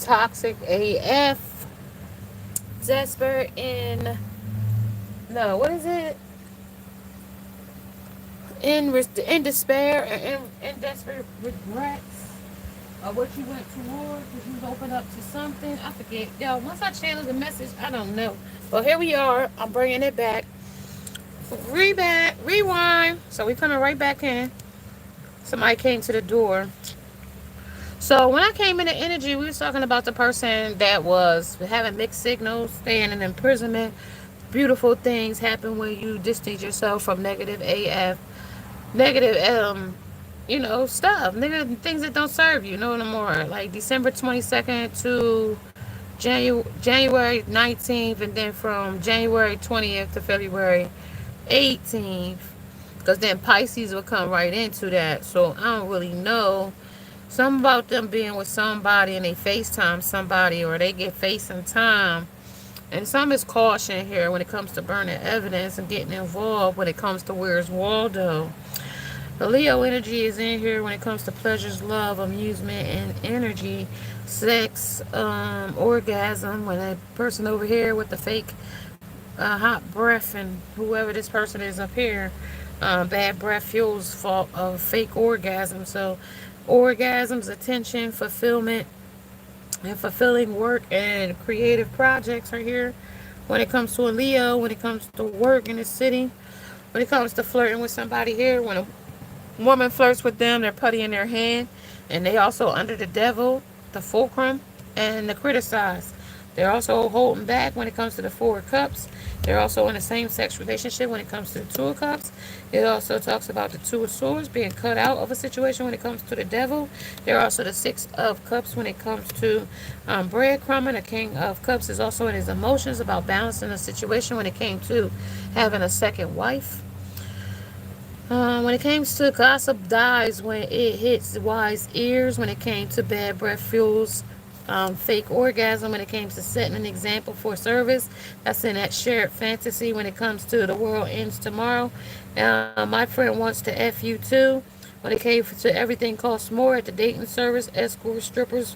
toxic AF, desperate in, no, what is it? In despair and in desperate regrets of what you went towards because you opened up to something. I forget. Yo, once I channel the message, I don't know. But here we are. I'm bringing it back. Rewind. So we coming right back in. Somebody came to the door. So when I came into energy, we was talking about the person that was having mixed signals, staying in imprisonment. Beautiful things happen when you distance yourself from negative AF, negative stuff, negative things that don't serve you no more. Like December 22nd to January 19th, and then from January 20th to February 18th, because then Pisces will come right into that. So I don't really know. Something about them being with somebody and they FaceTime somebody or they get FaceTime time. And some is caution here when it comes to burning evidence and getting involved when it comes to Where's Waldo. The Leo energy is in here when it comes to pleasures, love, amusement, and energy, sex, orgasm. When a person over here with the fake hot breath and whoever this person is up here, bad breath fuels fault of fake orgasm. So orgasms, attention, fulfillment, and fulfilling work and creative projects are here. When it comes to a Leo, when it comes to work in the city, when it comes to flirting with somebody here, when a woman flirts with them, they're putty in their hand, and they also under the devil, the fulcrum, and the criticize. They're also holding back when it comes to the Four of Cups. They're also in a same-sex relationship when it comes to the Two of Cups. It also talks about the Two of Swords being cut out of a situation when it comes to the devil. They're also the Six of Cups when it comes to breadcrumbing. The King of Cups is also in his emotions about balancing a situation when it came to having a second wife. When it comes to gossip dies when it hits wise ears. When it came to bad breath fuels fake orgasm. When it came to setting an example for service, that's in that shared fantasy. When it comes to the world ends tomorrow, my friend wants to F you too. When it came to everything costs more at the dating service, escorts, strippers,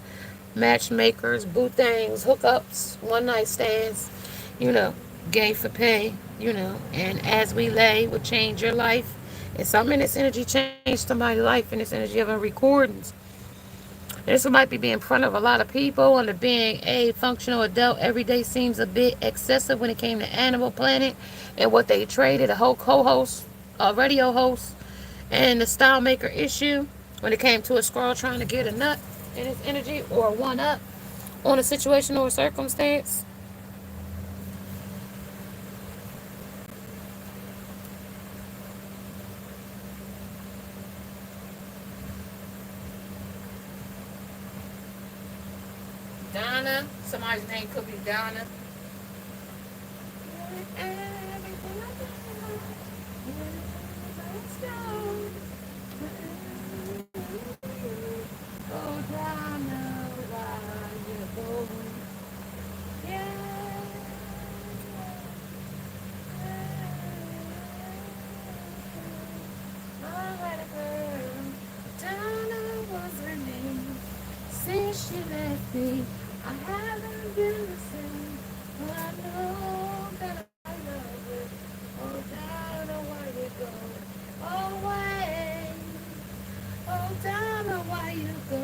matchmakers, boo things, hookups, one night stands, you know, gay for pay, and as we lay will change your life. And something in this energy changed somebody's life in this energy of a recordings. This might be in front of a lot of people, and being a functional adult every day seems a bit excessive when it came to Animal Planet and what they traded, a whole co-host, a radio host, and the style maker issue when it came to a squirrel trying to get a nut in its energy or one up on a situation or a circumstance. Donna, somebody's name could be Donna. Let's go. Oh, Donna, why you going? Yeah. Alright, girl. Donna was her name. Since she left me, I haven't been the same. But I know that I love her. Oh, Donna, why you go away? Oh, Donna, why you go?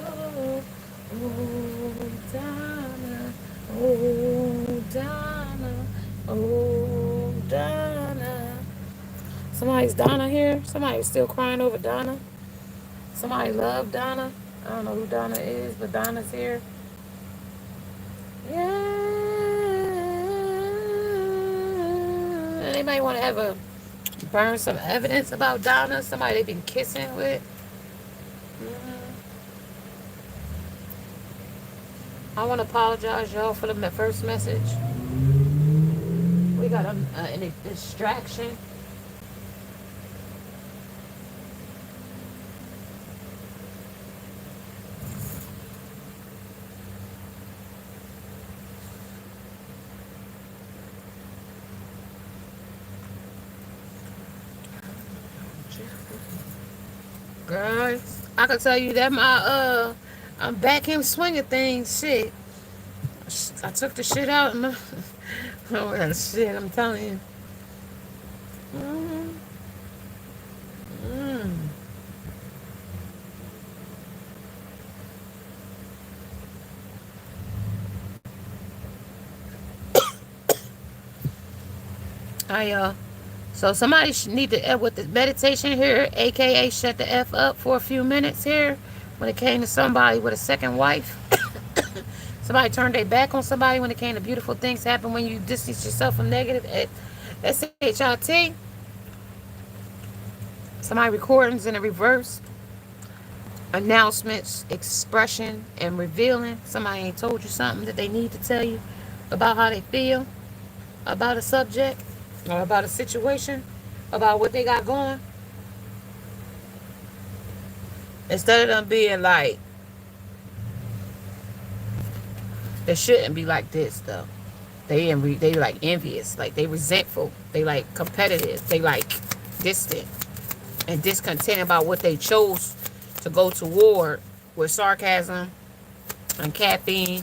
Oh, Donna. Oh, Donna. Oh, Donna. Somebody's Donna here. Somebody's still crying over Donna. Somebody love Donna. I don't know who Donna is, but Donna's here. Yeah. Anybody want to have a burn some evidence about Donna? Somebody they've been kissing with? I want to apologize, y'all, for the first message. We got a distraction. Guys, I can tell you that I'm back in swinging things. Shit. I took the shit out. And oh, that shit, I'm telling you. Mm, mm. So somebody should need to with the meditation here, aka shut the f up for a few minutes here. When it came to somebody with a second wife, somebody turned their back on somebody. When it came to beautiful things happen when you distance yourself from negative. SHIT. Somebody recordings in the reverse. Announcements, expression, and revealing. Somebody ain't told you something that they need to tell you about how they feel about a subject or about a situation, about what they got going. Instead of them being like, it shouldn't be like this though. They like envious, like they resentful, they like competitive, they like distant and discontent about what they chose to go to war with sarcasm and caffeine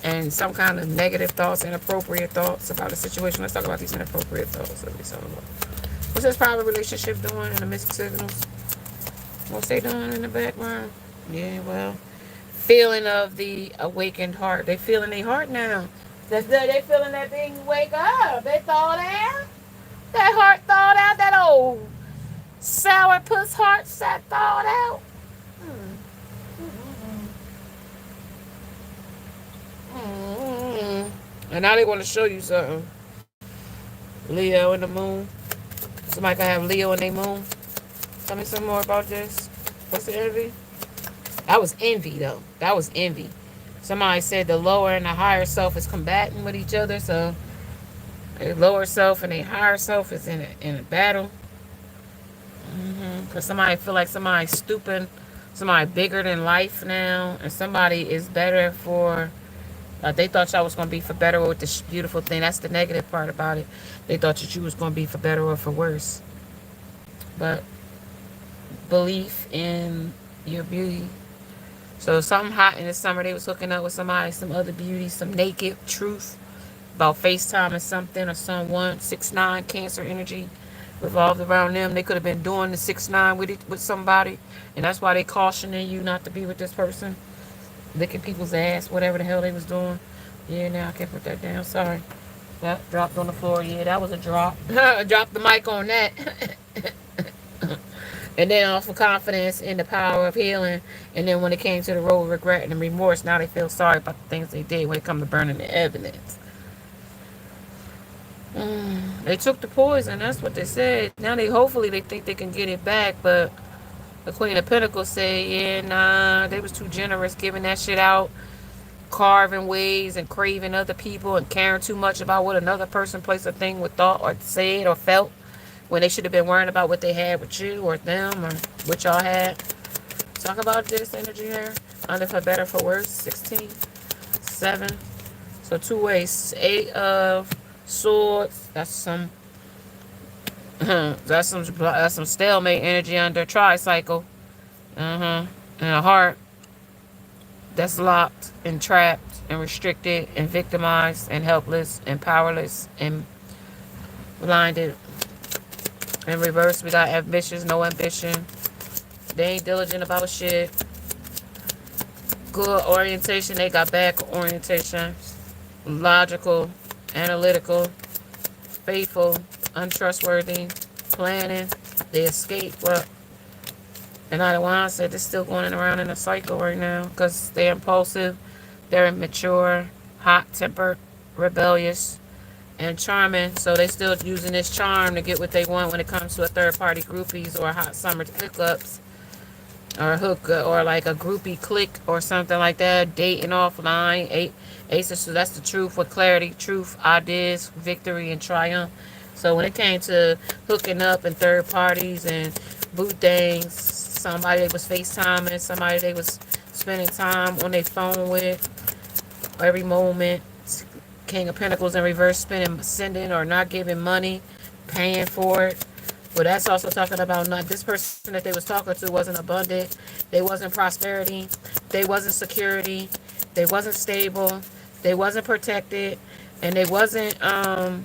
and some kind of negative thoughts, inappropriate thoughts about a situation. Let's talk about these inappropriate thoughts. What's this private relationship doing in the mixed signals? What's they doing in the background? Yeah, well, feeling of the awakened heart. They feeling their heart now. They feeling that thing wake up. They thawed out. That heart thawed out. That old sour puss heart sat thawed out. And now they want to show you something. Leo in the moon. Somebody can have Leo in their moon. Tell me some more about this. What's the envy? That was envy, though. That was envy. Somebody said the lower and the higher self is combating with each other. So the lower self and the higher self is in a battle. Because somebody feel like somebody's stupid. Somebody bigger than life now. And somebody is better for... they thought y'all was going to be for better with this beautiful thing. That's the negative part about it. They thought that you was going to be for better or for worse. But belief in your beauty. So something hot in the summer, they was hooking up with somebody, some other beauty, some naked truth about FaceTime or something or someone. 6'9" Cancer energy revolved around them. They could have been doing the 6'9" with somebody. And that's why they cautioning you not to be with this person. Licking people's ass, whatever the hell they was doing. Yeah, now I can't put that down. Sorry. That dropped on the floor. Yeah, that was a drop. Drop the mic on that. And then also confidence in the power of healing. And then when it came to the road of regret and remorse, now they feel sorry about the things they did when it comes to burning the evidence. They took the poison. That's what they said. Now hopefully they think they can get it back, but the Queen of Pentacles said, yeah, nah, they was too generous giving that shit out, carving ways and craving other people and caring too much about what another person, place, or thing would thought or said or felt when they should have been worrying about what they had with you or them or what y'all had. Talk about this energy here. Under for better, for worse. 16, 7. So 2 ways. 8 of Swords. That's some that's some stalemate energy under tricycle. And a heart that's locked and trapped and restricted and victimized and helpless and powerless and blinded. In reverse, we got ambitious, no ambition. They ain't diligent about shit. Good orientation, they got bad orientation. Logical, analytical, faithful, untrustworthy, planning. They escape. What? And I want to say they're still going around in a cycle right now because they're impulsive, they're immature, hot-tempered, rebellious, and charming. So they still using this charm to get what they want when it comes to a third-party groupies or hot summer hookups or a hook or like a groupie clique or something like that. Dating offline. Aces. So that's the truth with clarity, truth, ideas, victory, and triumph. So when it came to hooking up and third parties and boot things, somebody they was FaceTiming, somebody they was spending time on their phone with every moment. King of Pentacles in reverse, sending or not giving money, paying for it. But that's also talking about not this person that they was talking to wasn't abundant. They wasn't prosperity. They wasn't security. They wasn't stable. They wasn't protected, and they wasn't a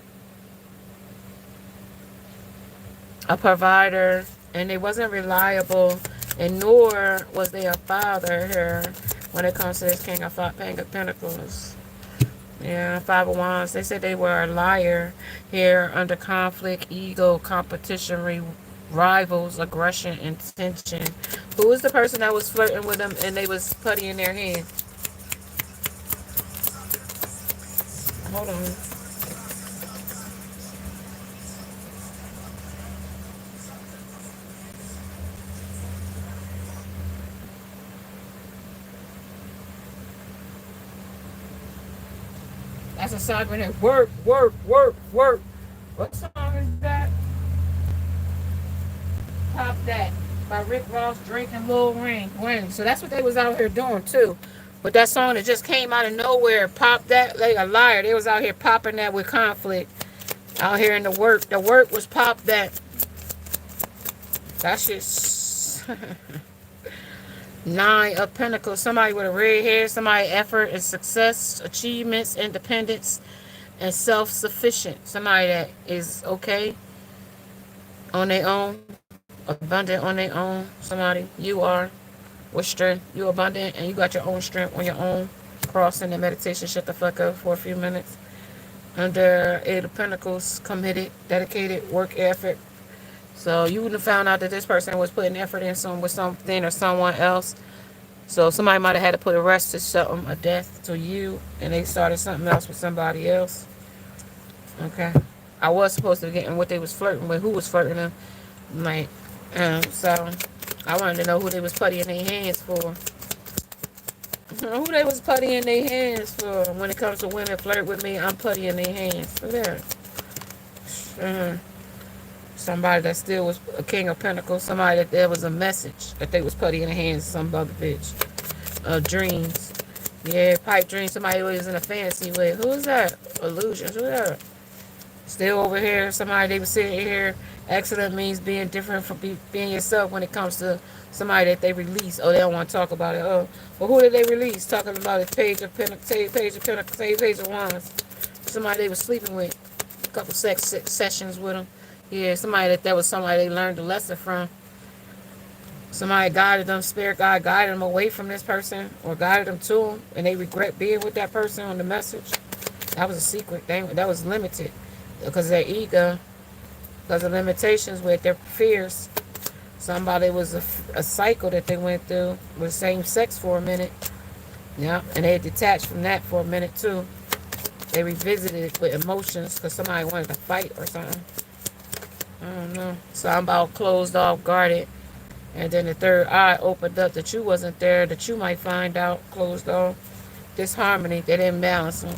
provider, and they wasn't reliable, and nor was they a father here when it comes to this King of Pentacles. Yeah, Five of Wands. They said they were a liar here, under conflict, ego, competition, rivals, aggression, and tension. Who was the person that was flirting with them and they was putty in their hand? Hold on. That's a song when it work, work, work, work. What song is that? Pop That by Rick Ross, Drake, and Lil Wayne. So that's what they was out here doing too. But that song that just came out of nowhere, Pop That like a liar. They was out here popping that with conflict. Out here in the work. The work was Pop That. That shit's Nine of Pentacles. Somebody with a red hair. Somebody effort and success, achievements, independence, and self-sufficient. Somebody that is okay on their own, abundant on their own. Somebody, you are with strength. You abundant and you got your own strength on your own. Crossing and meditation, shut the fuck up for a few minutes. Under Eight of Pentacles, committed, dedicated, work ethic. So you would have found out that this person was putting effort in with something or someone else. So somebody might have had to put a rest to something, a death to you, and they started something else with somebody else. Okay. I was supposed to be getting what they was flirting with, who was flirting them. Like, so I wanted to know who they was putty in their hands for. Who they was putty in their hands for. When it comes to women flirt with me, I'm putty in their hands. For that. Somebody that still was a King of Pentacles. Somebody that there was a message that they was putty in the hands of some other bitch. Dreams. Yeah, pipe dreams. Somebody who was in a fantasy with. Who is that? Illusions. Who is that? Still over here. Somebody they was sitting here. Excellent means being different from being yourself when it comes to somebody that they release. Oh, they don't want to talk about it. Oh, well, who did they release? Talking about it. Page of Pentacles. Page of Wands. Somebody they was sleeping with. A couple sex sessions with them. Yeah, somebody that was somebody they learned a lesson from. Somebody guided them, spirit guide guided them away from this person or guided them to them, and they regret being with that person on the message. That was a secret thing. That was limited because of their ego, because of limitations with their fears. Somebody was a cycle that they went through with same sex for a minute. Yeah, and they detached from that for a minute too. They revisited it with emotions because somebody wanted to fight or something. I don't know. So I'm about closed off, guarded. And then the third eye opened up that you wasn't there, that you might find out, closed off. Disharmony, they didn't balance them.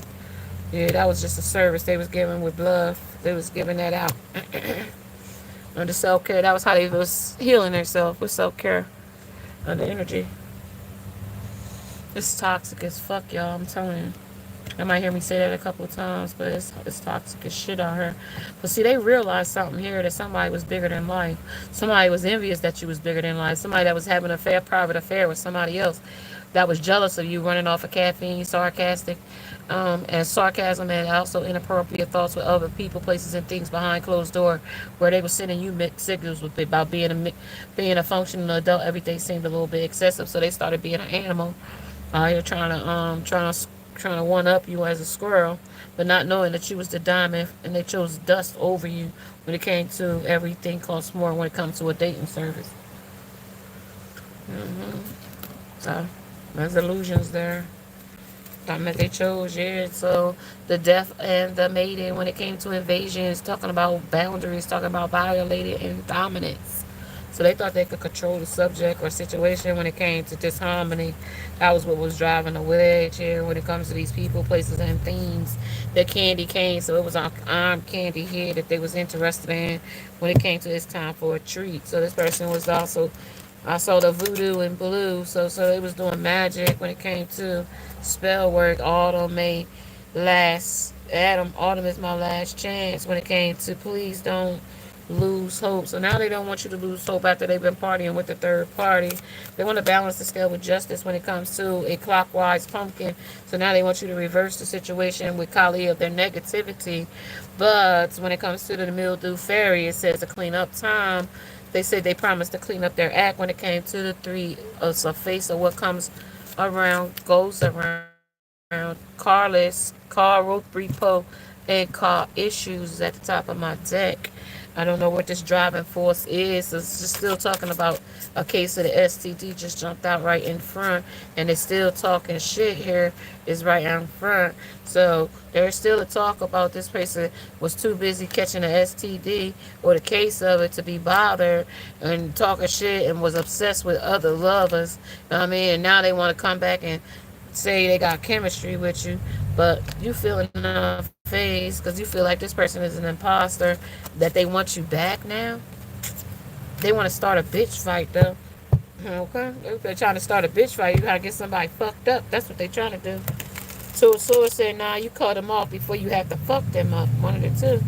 Yeah, that was just a service they was giving with love. They was giving that out. Under self-care, that was how they was healing themselves with self-care. Under energy. It's toxic as fuck, y'all, I'm telling you. I might hear me say that a couple of times, but it's toxic as shit out here. But see, they realized something here, that somebody was bigger than life. Somebody was envious that you was bigger than life. Somebody that was having a private affair with somebody else that was jealous of you, running off of caffeine, sarcastic, and sarcasm, and also inappropriate thoughts with other people, places, and things behind closed door, where they were sending you mixed signals with about being a functional adult. Everything seemed a little bit excessive, so they started being an animal. You're trying to one up you as a squirrel, but not knowing that you was the diamond, and they chose dust over you when it came to everything costs more when it comes to a dating service. So there's illusions there. Time that they chose, yeah. So the death and the maiden when it came to invasions, talking about boundaries, talking about violated and dominance. So they thought they could control the subject or situation when it came to disharmony. That was what was driving the wedge here when it comes to these people, places, and things. The candy cane, so it was armed candy here that they was interested in when it came to this time for a treat. So this person was also, I saw the voodoo and blue, so it was doing magic when it came to spell work. Autumn may last. Autumn is my last chance when it came to please don't lose hope. So now they don't want you to lose hope after they've been partying with the third party. They want to balance the scale with justice when it comes to a clockwise pumpkin. So now they want you to reverse the situation with Kali of their negativity. But when it comes to the mildew fairy, it says a clean up time. They said they promised to clean up their act when it came to the three of the face of what comes around goes around. Carless, car repo, and car issues at the top of my deck. I don't know what this driving force is. It's just still talking about a case of the STD just jumped out right in front, and they still talking shit here. Is right out in front. So there's still a talk about this person was too busy catching the STD or the case of it to be bothered and talking shit and was obsessed with other lovers. You know what I mean? And now they want to come back and say they got chemistry with you, but you feel in the face because you feel like this person is an imposter, that they want you back now. They want to start a bitch fight though. Okay, if they're trying to start a bitch fight, you gotta get somebody fucked up. That's what they trying to do. Two of Swords said, nah, you cut them off before you have to fuck them up. One of the two.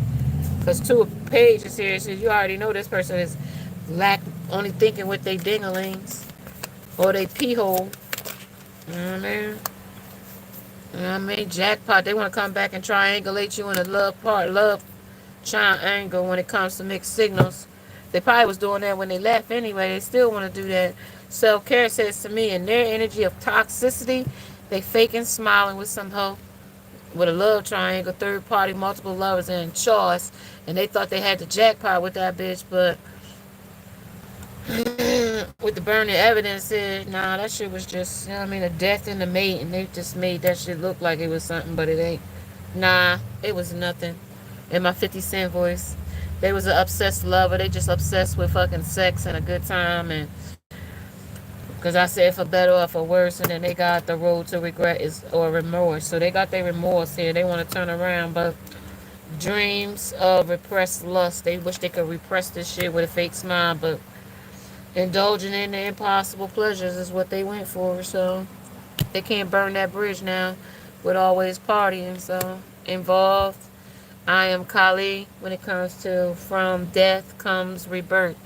Because Two of Pages here says, you already know this person is only thinking with they dinglings or they pee hole. You know what I mean? You know what I mean? Jackpot. They want to come back and triangulate you in a love triangle when it comes to mixed signals. They probably was doing that when they left anyway. They still want to do that. Self-care says to me, in their energy of toxicity, they faking smiling with some hope. With a love triangle, third party, multiple lovers, and choice. And they thought they had the jackpot with that bitch, but with the burning evidence said, nah, that shit was just, you know what I mean, a death in the mate, and they just made that shit look like it was something, but it ain't. Nah, it was nothing. In my 50 Cent voice, they was an obsessed lover. They just obsessed with fucking sex and a good time, and because I said for better or for worse, and then they got the road to regret is or remorse. So they got their remorse here. They want to turn around, but dreams of repressed lust. They wish they could repress this shit with a fake smile, but indulging in the impossible pleasures is what they went for. So they can't burn that bridge now with always partying. So involved. I am Kali when it comes to from death comes rebirth.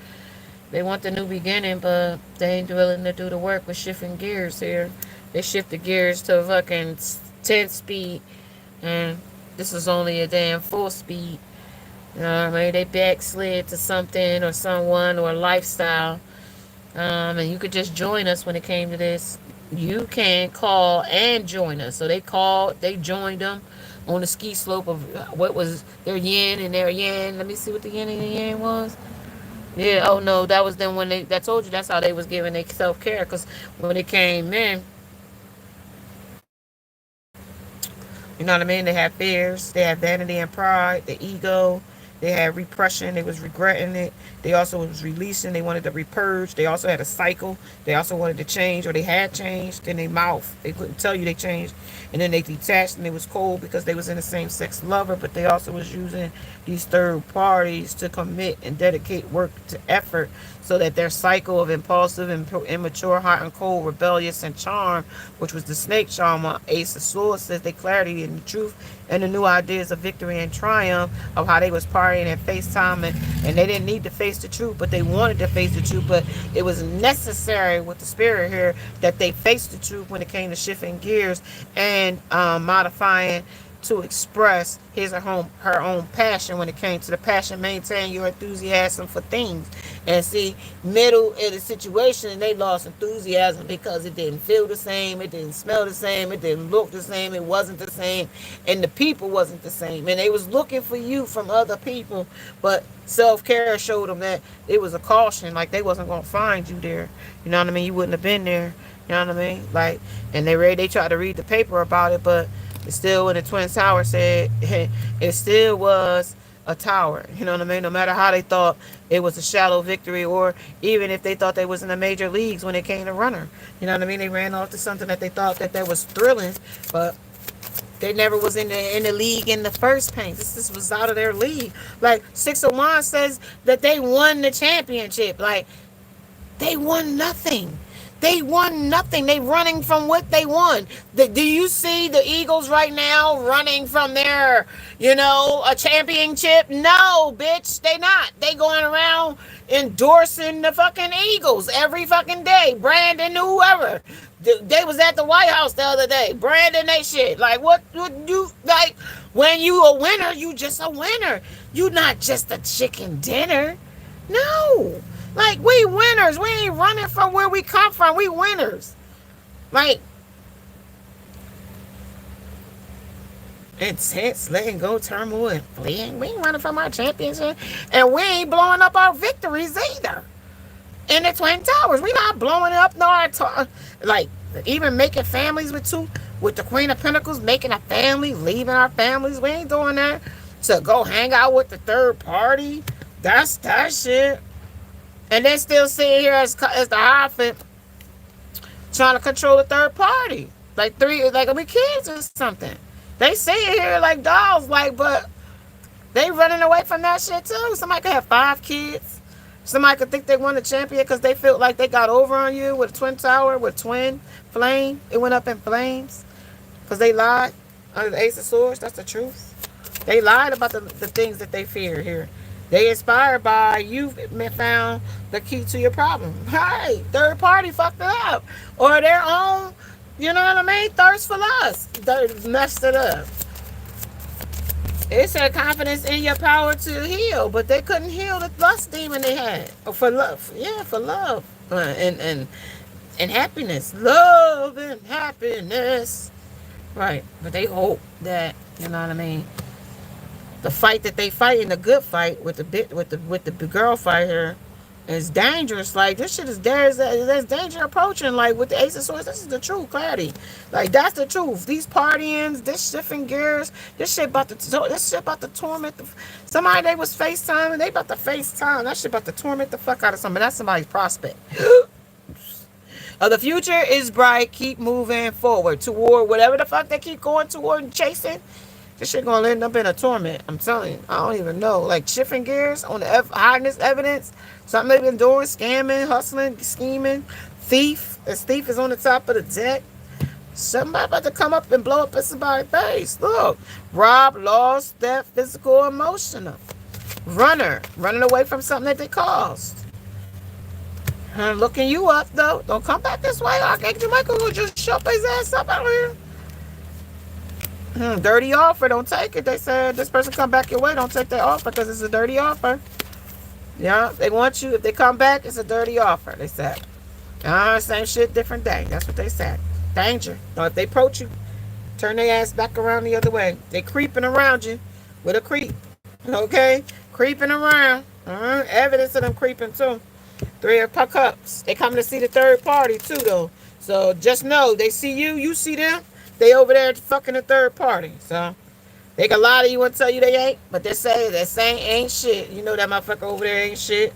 They want the new beginning, but they ain't willing to do the work with shifting gears here. They shift the gears to fucking 10 speed, and this is only a damn 4 speed. You know what I mean? They backslid to something or someone or a lifestyle. And you could just join us when it came to this. You can call and join us. So they called, they joined them on the ski slope of what was their yin and their yang. Let me see what the yin and the yang was. Yeah, oh no, that was them when they, that told you that's how they was giving their self care. Because when they came in, you know what I mean? They had fears, they had vanity and pride, the ego, they had repression, they was regretting it. They also was releasing, they wanted to repurge. They also had a cycle. They also wanted to change, or they had changed in their mouth. They couldn't tell you they changed. And then they detached and it was cold because they was in the same sex lover, but they also was using these third parties to commit and dedicate work to effort so that their cycle of impulsive and immature, hot and cold, rebellious and charm, which was the snake charm on Ace of Swords, says they clarity and the truth and the new ideas of victory and triumph of how they was partying and FaceTime, and they didn't need to face the truth, but they wanted to face the truth, but it was necessary with the spirit here that they faced the truth when it came to shifting gears and modifying to express his or her own passion when it came to the passion, maintain your enthusiasm for things. And see, middle of the situation, they lost enthusiasm because it didn't feel the same, it didn't smell the same, it didn't look the same, it wasn't the same, and the people wasn't the same. And they was looking for you from other people, but self-care showed them that it was a caution, like they wasn't going to find you there. You know what I mean? You wouldn't have been there. You know what I mean? Like, and they tried to read the paper about it, but it still, when the Twin Tower said, it still was a tower. You know what I mean? No matter how they thought it was a shallow victory, or even if they thought they was in the major leagues when it came to runner. You know what I mean? They ran off to something that they thought that was thrilling, but they never was in the league in the first place. This was out of their league. Like Six of Wands says that they won the championship. Like, they won nothing. They won nothing. They running from what they won. Do you see the Eagles right now running from their, a championship? No, bitch, they not. They going around endorsing the fucking Eagles every fucking day. Brandon, whoever. They was at the White House the other day. Brandon, they shit. Like, what would you, like, when you a winner, you just a winner. You not just a chicken dinner. No. Like, we winners. We ain't running from where we come from. We winners. Like, intense, letting go, turmoil, and fleeing. We ain't running from our championship. And we ain't blowing up our victories either. In the Twin Towers. We not blowing up like, even making families with the Queen of Pentacles, making a family, leaving our families. We ain't doing that. To go hang out with the third party. That's that shit. And they still sitting here as the Hierophant trying to control the third party. Like we kids or something. They sitting here like dolls, like, but they running away from that shit too. Somebody could have 5 kids. Somebody could think they won the champion because they felt like they got over on you with a twin tower, with twin flame. It went up in flames because they lied under the Ace of Swords. That's the truth. They lied about the things that they fear here. They inspired by you found the key to your problem. Right. Third party fucked it up. Or their own, you know what I mean? Thirst for lust. They messed it up. It said confidence in your power to heal, but they couldn't heal the lust demon they had. Or for love. Yeah, for love. And happiness. Love and happiness. Right. But they hope that, you know what I mean? The fight that they fight in the good fight with the girl fighter is dangerous. Like, this shit is there's danger approaching. Like, with the Ace of Swords, this is the truth, clarity. Like, that's the truth. These partyings, this shifting gears, this shit about to torment somebody. They was FaceTime and they about to FaceTime. That shit about to torment the fuck out of somebody. That's somebody's prospect. The future is bright. Keep moving forward toward whatever the fuck they keep going toward and chasing. This shit gonna end up in a torment. I'm telling you. I don't even know. Like, shifting gears on the hiding this evidence. Something they've been doing. Scamming, hustling, scheming. Thief. This thief is on the top of the deck. Somebody about to come up and blow up in somebody's face. Look. Rob, lost, theft, physical, emotional. Runner. Running away from something that they caused. Looking you up, though. Don't come back this way. Archangel Michael will just shove his ass up out here. Dirty offer, don't take it. They said this person come back your way, don't take that offer because it's a dirty offer. Yeah, they want you. If they come back, it's a dirty offer, they said. Same shit, different day. That's what they said. Danger. Now, if they approach you, turn their ass back around the other way. They creeping around you with a creep. Okay? Creeping around. Evidence of them creeping too. 3 of Cups. They coming to see the third party too, though. So just know, they see you, you see them. They over there fucking the third party. So they can lie to you and tell you they ain't, but they say that saying ain't shit. You know that motherfucker over there ain't shit.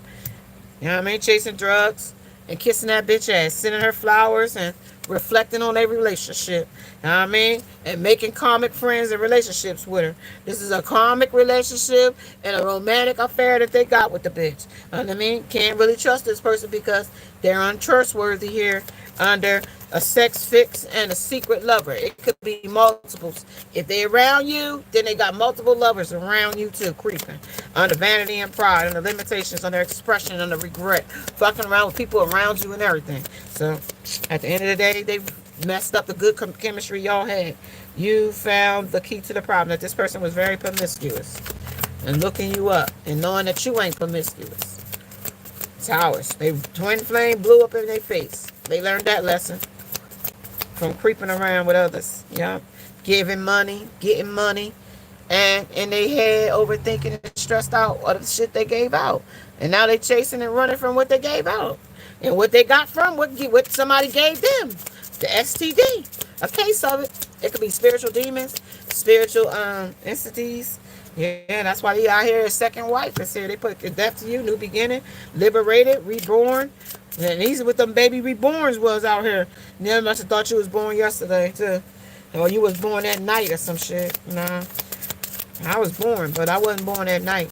You know what I mean? Chasing drugs and kissing that bitch ass, sending her flowers and reflecting on their relationship. You know what I mean? And making karmic friends and relationships with her. This is a karmic relationship and a romantic affair that they got with the bitch. You know what I mean? Can't really trust this person because they're untrustworthy here under a sex fix and a secret lover. It could be multiples. If they around you, then they got multiple lovers around you too, creeping under vanity and pride and the limitations on their expression and the regret, fucking around with people around you and everything. So at the end of the day, they messed up the good chemistry y'all had. You found the key to the problem, that this person was very promiscuous and looking you up and knowing that you ain't promiscuous. Towers. They twin flame blew up in their face. They learned that lesson from creeping around with others. Yeah. Giving money, getting money, and in their head overthinking and stressed out of the shit they gave out. And now they chasing and running from what they gave out. And what they got from what somebody gave them. The STD. A case of it. It could be spiritual demons, spiritual entities. Yeah, that's why they out here. His second wife is here. They put death to you, new beginning, liberated, reborn. And these what them baby reborns was out here. Never must have thought you was born yesterday too. Or you was born that night or some shit. Nah. I was born, but I wasn't born that night.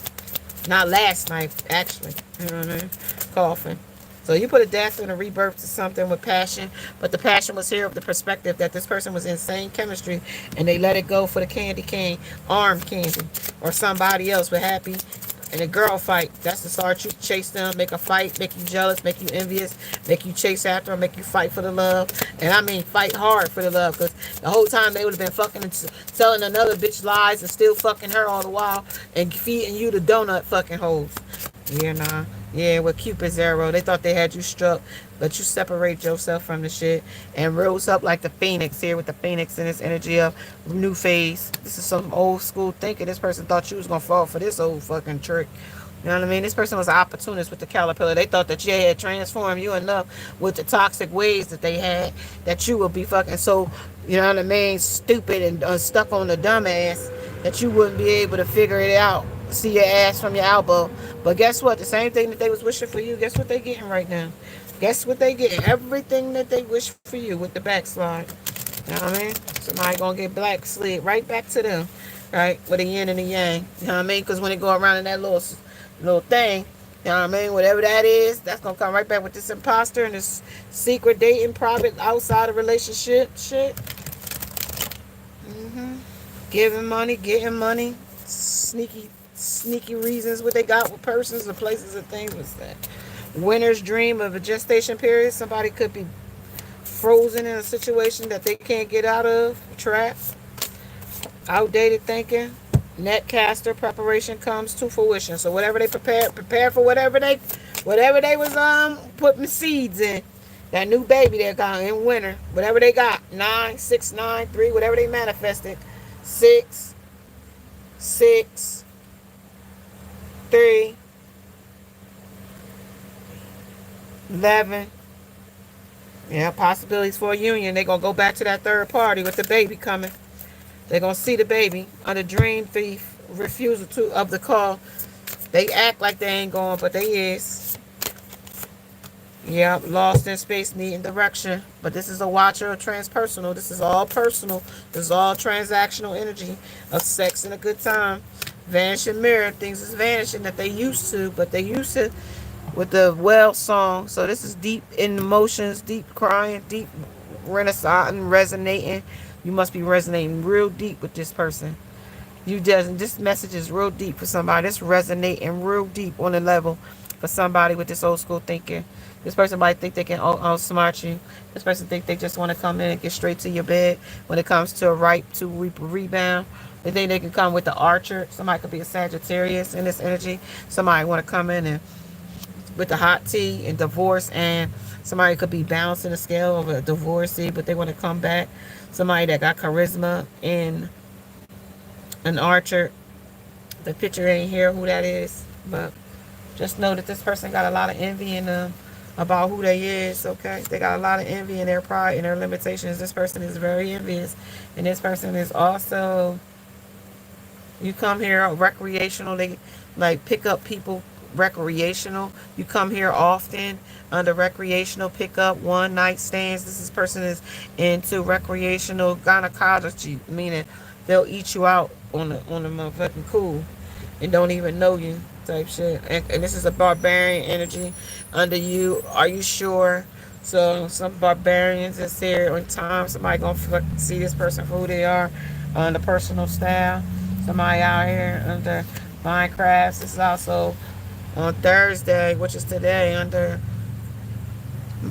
Not last night, actually. You know what I mean? Coughing. So you put a death and a rebirth to something with passion, but the passion was here of the perspective that this person was insane chemistry, and they let it go for the candy cane, arm candy, or somebody else with happy. And a girl fight, that's the start. You chase them, make a fight, make you jealous, make you envious, make you chase after them, make you fight for the love. And I mean fight hard for the love, because the whole time they would have been fucking and telling another bitch lies and still fucking her all the while and feeding you the donut fucking holes. Yeah, nah. Yeah, with Cupid's arrow, they thought they had you struck, but you separate yourself from the shit and rose up like the phoenix here with the phoenix in this energy of new phase. This is some old school thinking. This person thought you was gonna fall for this old fucking trick. You know what I mean? This person was an opportunist with the caterpillar. They thought that you had transformed you enough with the toxic ways that they had that you would be fucking so, you know what I mean, stupid and stuck on the dumbass that you wouldn't be able to figure it out, see your ass from your elbow. But guess what? The same thing that they was wishing for you, guess what they getting right now? Guess what they getting? Everything that they wish for you with the backslide. You know what I mean? Somebody gonna get black slid right back to them, right? With a yin and a yang. You know what I mean? Because when they go around in that little thing, you know what I mean? Whatever that is, that's gonna come right back with this imposter and this secret dating, private, outside of relationship shit. Giving money, getting money, sneaky reasons what they got with persons or places and things. What's that? Winter's dream of a gestation period. Somebody could be frozen in a situation that they can't get out of, trapped. Outdated thinking. Netcaster preparation comes to fruition. So whatever they prepare for whatever they was putting seeds in. That new baby they got in winter, whatever they got, 9, 6, 9, 3, whatever they manifested, 6, 6, 3, 11. Yeah, possibilities for a union. They're going to go back to that third party with the baby coming. They're going to see the baby under dream thief, refusal of the call. They act like they ain't going, but they is. Yeah, lost in space, needing direction. But this is a watcher of transpersonal. This is all personal. This is all transactional energy of sex and a good time. Vanishing mirror. Things is vanishing that they used to, but they used to with the well song. So this is deep in emotions, deep crying, deep renaissance, resonating. You must be resonating real deep with this person. You doesn't. This message is real deep for somebody. It's resonating real deep on the level for somebody with this old school thinking. This person might think they can outsmart you. This person think they just want to come in and get straight to your bed. When it comes to a ripe to rebound, they think they can come with the archer. Somebody could be a Sagittarius in this energy. Somebody want to come in and with the hot tea and divorce, and somebody could be balancing the scale of a divorcee, but they want to come back. Somebody that got charisma in an archer. The picture ain't here who that is, but just know that this person got a lot of envy in them about who they is, okay? They got a lot of envy in their pride and their limitations. This person is very envious. And this person is also, you come here recreational, they like pick up people recreational. You come here often under recreational pickup, one night stands. This person is into recreational gynecology, meaning they'll eat you out on the motherfucking cool and don't even know you type shit. And this is a barbarian energy under you. Are you sure? So some barbarians is here on time. Somebody gonna see this person for who they are on the personal style. Somebody out here under Minecraft. This is also on Thursday, which is today, under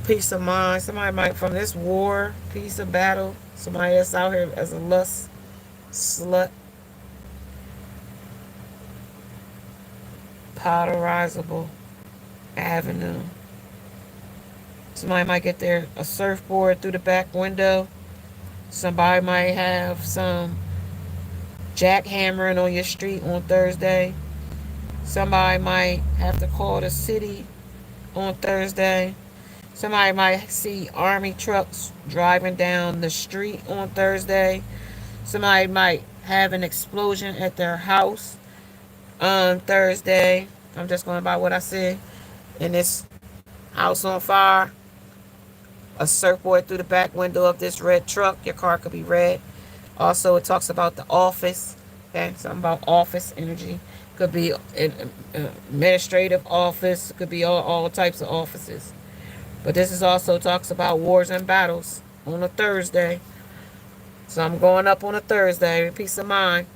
peace of mind. Somebody might from this war, peace of battle. Somebody that's out here as a lust slut. Powderizable avenue. Somebody might get there a surfboard through the back window. Somebody might have some jackhammering on your street on Thursday. Somebody might have to call the city on Thursday. Somebody might see army trucks driving down the street on Thursday. Somebody might have an explosion at their house on Thursday. I'm just going by what I said. And this house on fire. A surfboard through the back window of this red truck. Your car could be red. Also, it talks about the office. Okay, something about office energy. Could be an administrative office. Could be all types of offices. But this is also talks about wars and battles on a Thursday. So I'm going up on a Thursday. Peace of mind.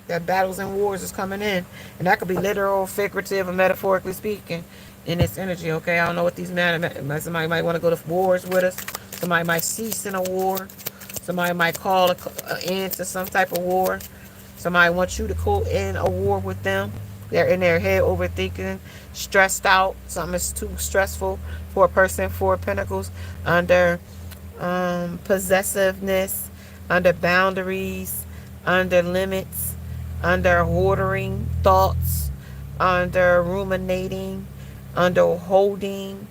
That battles and wars is coming in. And that could be literal, figurative, or metaphorically speaking in this energy, okay? I don't know what these men, somebody might want to go to wars with us. Somebody might cease in a war. Somebody might call an end to some type of war. Somebody wants you to go in a war with them. They're in their head overthinking, stressed out. Something is too stressful for a person. Four of Pentacles under possessiveness, under boundaries, under limits, under hoarding thoughts, under ruminating, under holding,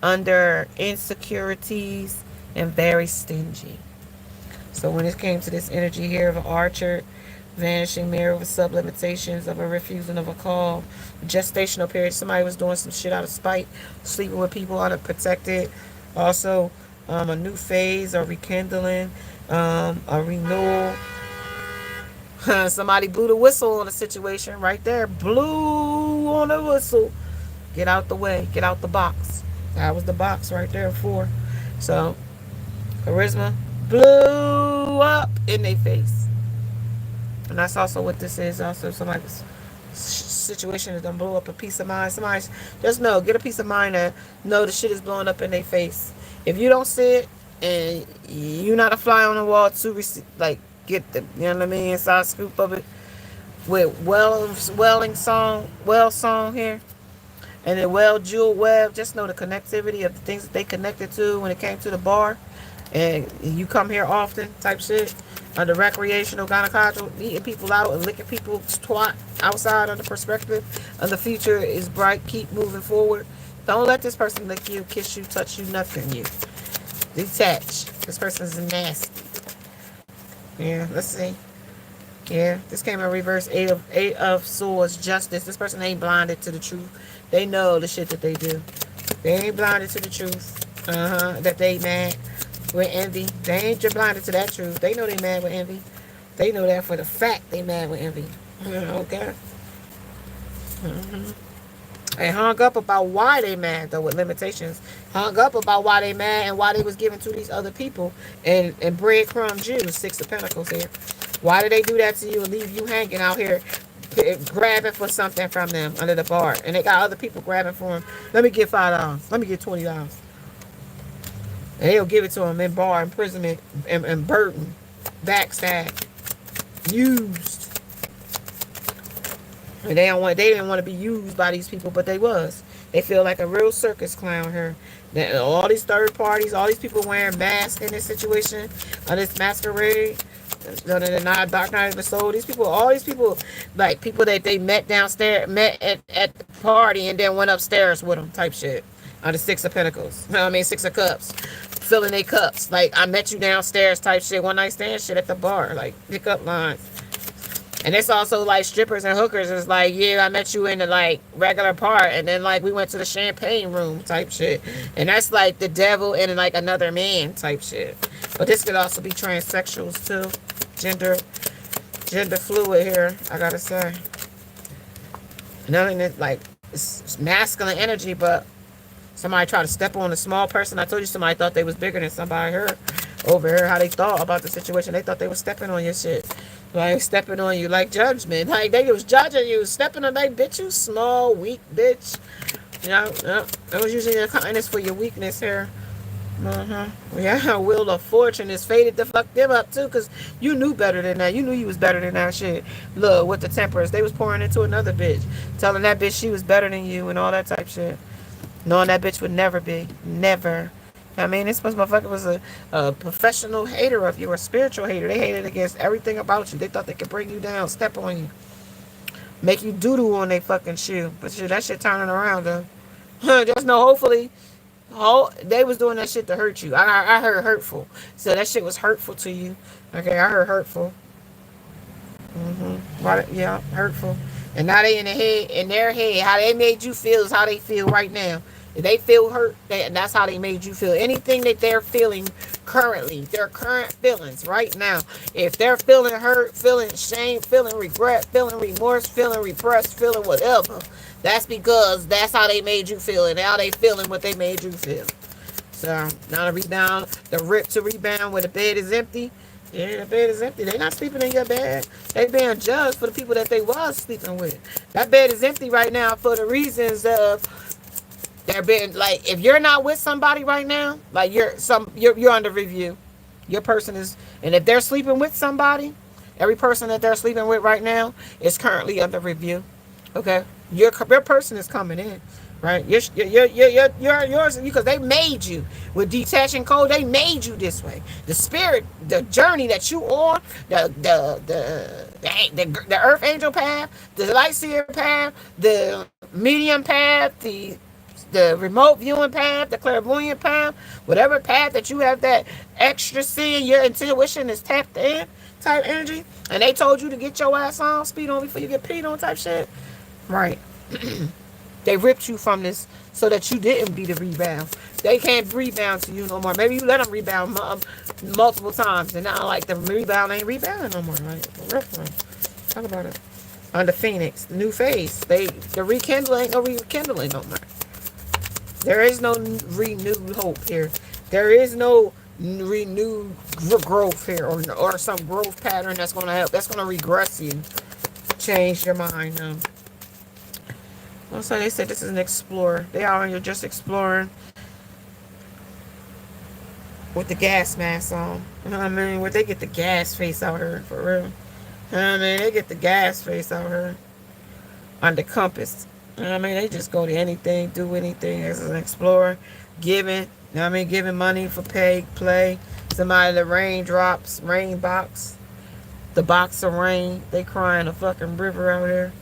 under insecurities, and very stingy. So when it came to this energy here of an archer, vanishing mirror of sublimitations, of a refusing of a call, gestational period, somebody was doing some shit out of spite, sleeping with people unprotected. Also, a new phase, a rekindling, a renewal. Somebody blew the whistle on a situation right there. Blew on the whistle. Get out the way. Get out the box. That was the box right there for. So, charisma blew up in their face. And that's also what this is. Also, somebody's situation is gonna blow up a peace of mind. Somebody just know, get a peace of mind and know the shit is blowing up in their face. If you don't see it and you're not a fly on the wall to receive, like get the, you know what I mean, inside scoop of it with well song here. And the well jeweled web, just know the connectivity of the things that they connected to when it came to the bar. And you come here often type shit. Under recreational, gynecological, eating people out and licking people's twat outside of the perspective of the future is bright. Keep moving forward. Don't let this person lick you, kiss you, touch you, nothing you. Detach. This person is nasty. Yeah, let's see. Yeah, this came in reverse. Eight of swords, justice. This person ain't blinded to the truth. They know the shit that they do. They ain't blinded to the truth. That they mad with envy. They ain't just blinded to that truth. They know they mad with envy. They know that for the fact they mad with envy. Okay. They hung up about why they mad though with limitations. Hung up about why they mad and why they was given to these other people and breadcrumbs you. Six of Pentacles here. Why did they do that to you and leave you hanging out here grabbing for something from them under the bar? And they got other people grabbing for them. Let me get $5. Let me get $20. And they'll give it to them in bar, imprisonment, and burden, backstab, used. And they didn't want to be used by these people, but they was. They feel like a real circus clown here. All these third parties, all these people wearing masks in this situation, on this masquerade. No, they're not Dark Night of the Soul. These people, all these people, like people that they met downstairs, met at the party, and then went upstairs with them, type shit. On the Six of Pentacles. You know what I mean? Six of Cups. Filling their cups. Like, I met you downstairs type shit. One night stand shit at the bar. Like, pick up lines. And it's also like strippers and hookers. It's like, yeah, I met you in the like regular part. And then like we went to the champagne room type shit. And that's like the devil and like another man type shit. But this could also be transsexuals too. Gender fluid here, I gotta say. Nothing that like, it's masculine energy, but somebody tried to step on a small person. I told you somebody thought they was bigger than somebody here. Over here, how they thought about the situation. They thought they was stepping on your shit. Like, stepping on you like judgment. Like, they was judging you. Stepping on, like, bitch, you small, weak bitch. You know, that was usually the kindness for your weakness here. Yeah, Wheel of Fortune is fated to fuck them up, too, because you knew better than that. You knew you was better than that shit. Look, with the Temperance, they was pouring into another bitch. Telling that bitch she was better than you and all that type shit. Knowing that bitch would never be. Never. I mean, this motherfucker was a professional hater of you, a spiritual hater. They hated against everything about you. They thought they could bring you down, step on you, make you doo-doo on their fucking shoe. But shit, that shit turning around, though. Just know, hopefully, they was doing that shit to hurt you. I heard hurtful. So that shit was hurtful to you. Okay, I heard hurtful. Yeah, hurtful. And now they in their head, how they made you feel is how they feel right now. If they feel hurt, that's how they made you feel. Anything that they're feeling currently, their current feelings right now. If they're feeling hurt, feeling shame, feeling regret, feeling remorse, feeling repressed, feeling whatever, that's because that's how they made you feel. And now they feeling what they made you feel. So now the rebound, the rip to rebound where the bed is empty. Yeah, the bed is empty. They not sleeping in your bed. They being judged for the people that they was sleeping with. That bed is empty right now for the reasons of they're being like, if you're not with somebody right now, like you're under review. Your person is, and if they're sleeping with somebody, every person that they're sleeping with right now is currently under review. Okay, your person is coming in, right? Yours because they made you with detaching code. They made you this way. The spirit, the journey that you on, the earth angel path, the light seer path, the medium path, the remote viewing path, the clairvoyant path, whatever path that you have that extra seeing, your intuition is tapped in type energy, and they told you to get your ass on, speed on before you get peed on type shit. Right. They ripped you from this so that you didn't be the rebound. They can't rebound to you no more. Maybe you let them rebound multiple times, and now like the rebound ain't rebounding no more. Right? Talk about it. On the Phoenix, the new phase. The rekindling ain't no rekindling no more. There is no renewed hope here. There is no renewed growth here, or some growth pattern that's going to help. That's going to regress you, change your mind. Also, they said this is an explorer. They out here just exploring with the gas mask on. You know what I mean? Where they get the gas face out here, for real. You know what I mean? They get the gas face out here on the compass. You know what I mean? They just go to anything, do anything as an explorer. Giving, you know what I mean? Giving money for play. Somebody the raindrops, rain box. The box of rain. They crying a fucking river out here.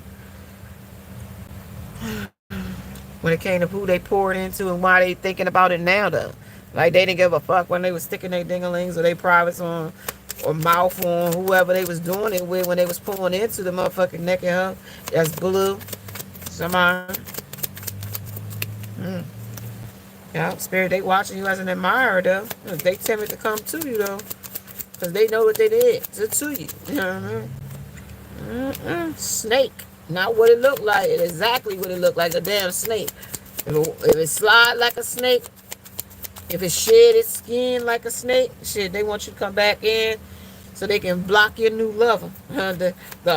When it came to who they poured into and why they thinking about it now though. Like they didn't give a fuck when they was sticking their dinglings or their privates on or mouth on whoever they was doing it with when they was pulling into the motherfucking neck of her. That's blue. Somebody. Yeah, spirit, they watching you as an admirer though. They timid to come to you though. Because they know what they did to you. You know what I mean? Snake. Not what it looked like. It's exactly what it looked like. A damn snake. If it slide like a snake, if it shed its skin like a snake, shit, they want you to come back in so they can block your new lover. The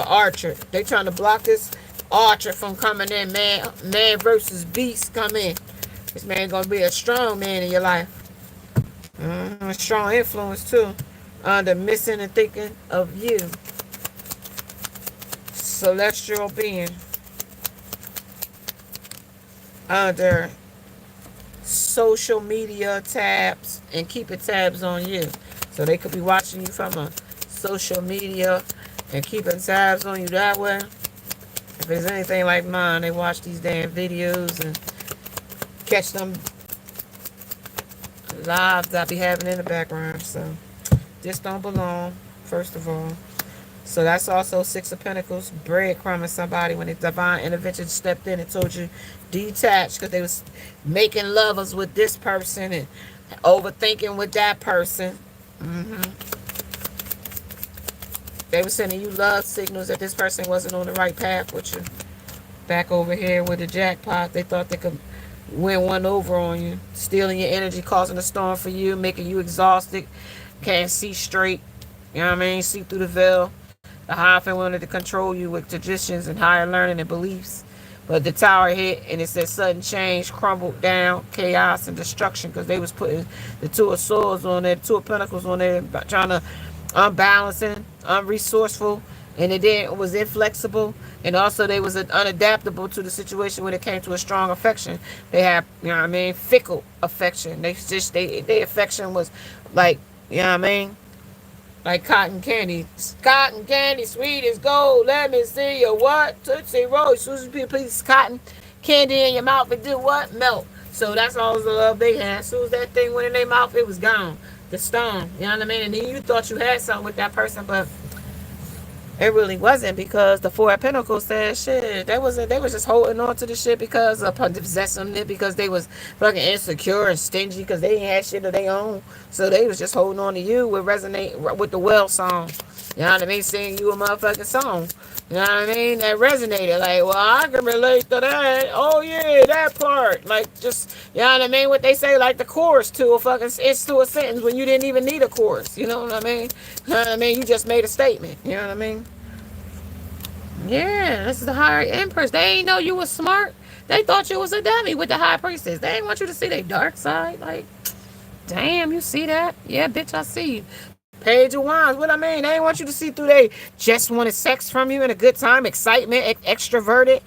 archer. They trying to block this archer from coming in. Man versus beast come in. This man gonna be a strong man in your life. A strong influence too. Under missing and thinking of you. Celestial being. Under social media tabs and keeping tabs on you. So they could be watching you from a social media and keeping tabs on you that way. If it's anything like mine, they watch these damn videos and catch them lives I be having in the background. So this don't belong, first of all. So that's also Six of Pentacles, breadcrumbing somebody when the divine intervention stepped in and told you detach because they was making lovers with this person and overthinking with that person. They were sending you love signals that this person wasn't on the right path with you. Back over here with the jackpot, they thought they could win one over on you, stealing your energy, causing a storm for you, making you exhausted, can't see straight. You know what I mean? See through the veil. The Hierophant wanted to control you with traditions and higher learning and beliefs. But the tower hit and it said sudden change, crumbled down, chaos and destruction because they was putting the Two of Swords on there, the Two of Pentacles on there, trying to unbalancing, unresourceful, and it was inflexible. And also they was unadaptable to the situation when it came to a strong affection. They had, you know what I mean, fickle affection. Their affection was like, you know what I mean? Like cotton candy. Cotton candy, sweet as gold. Let me see you what? Tootsie Roll. As soon as you put cotton candy in your mouth, it do what? Melt. So that's all the love they had. As soon as that thing went in their mouth, it was gone. The stone. You know what I mean? And then you thought you had something with that person, but it really wasn't because the Four of Pentacles said shit. They was just holding on to the shit because of possessing it, because they was fucking insecure and stingy because they ain't had shit of their own. So they was just holding on to you with resonate with the well song. You know what I mean? Singing you a motherfucking song. You know what I mean? That resonated. Like, well, I can relate to that. Oh yeah, that part. Like, just you know what I mean? What they say, like the chorus to a fucking it's to a sentence when you didn't even need a chorus. You know what I mean? You know what I mean? You just made a statement. You know what I mean? Yeah, this is the higher empress. They ain't know you was smart. They thought you was a dummy with the high priestess. They ain't want you to see their dark side. Like, damn, you see that? Yeah, bitch, I see you. Page of Wands. What I mean, they ain't want you to see through they just wanted sex from you and a good time, excitement, extroverted,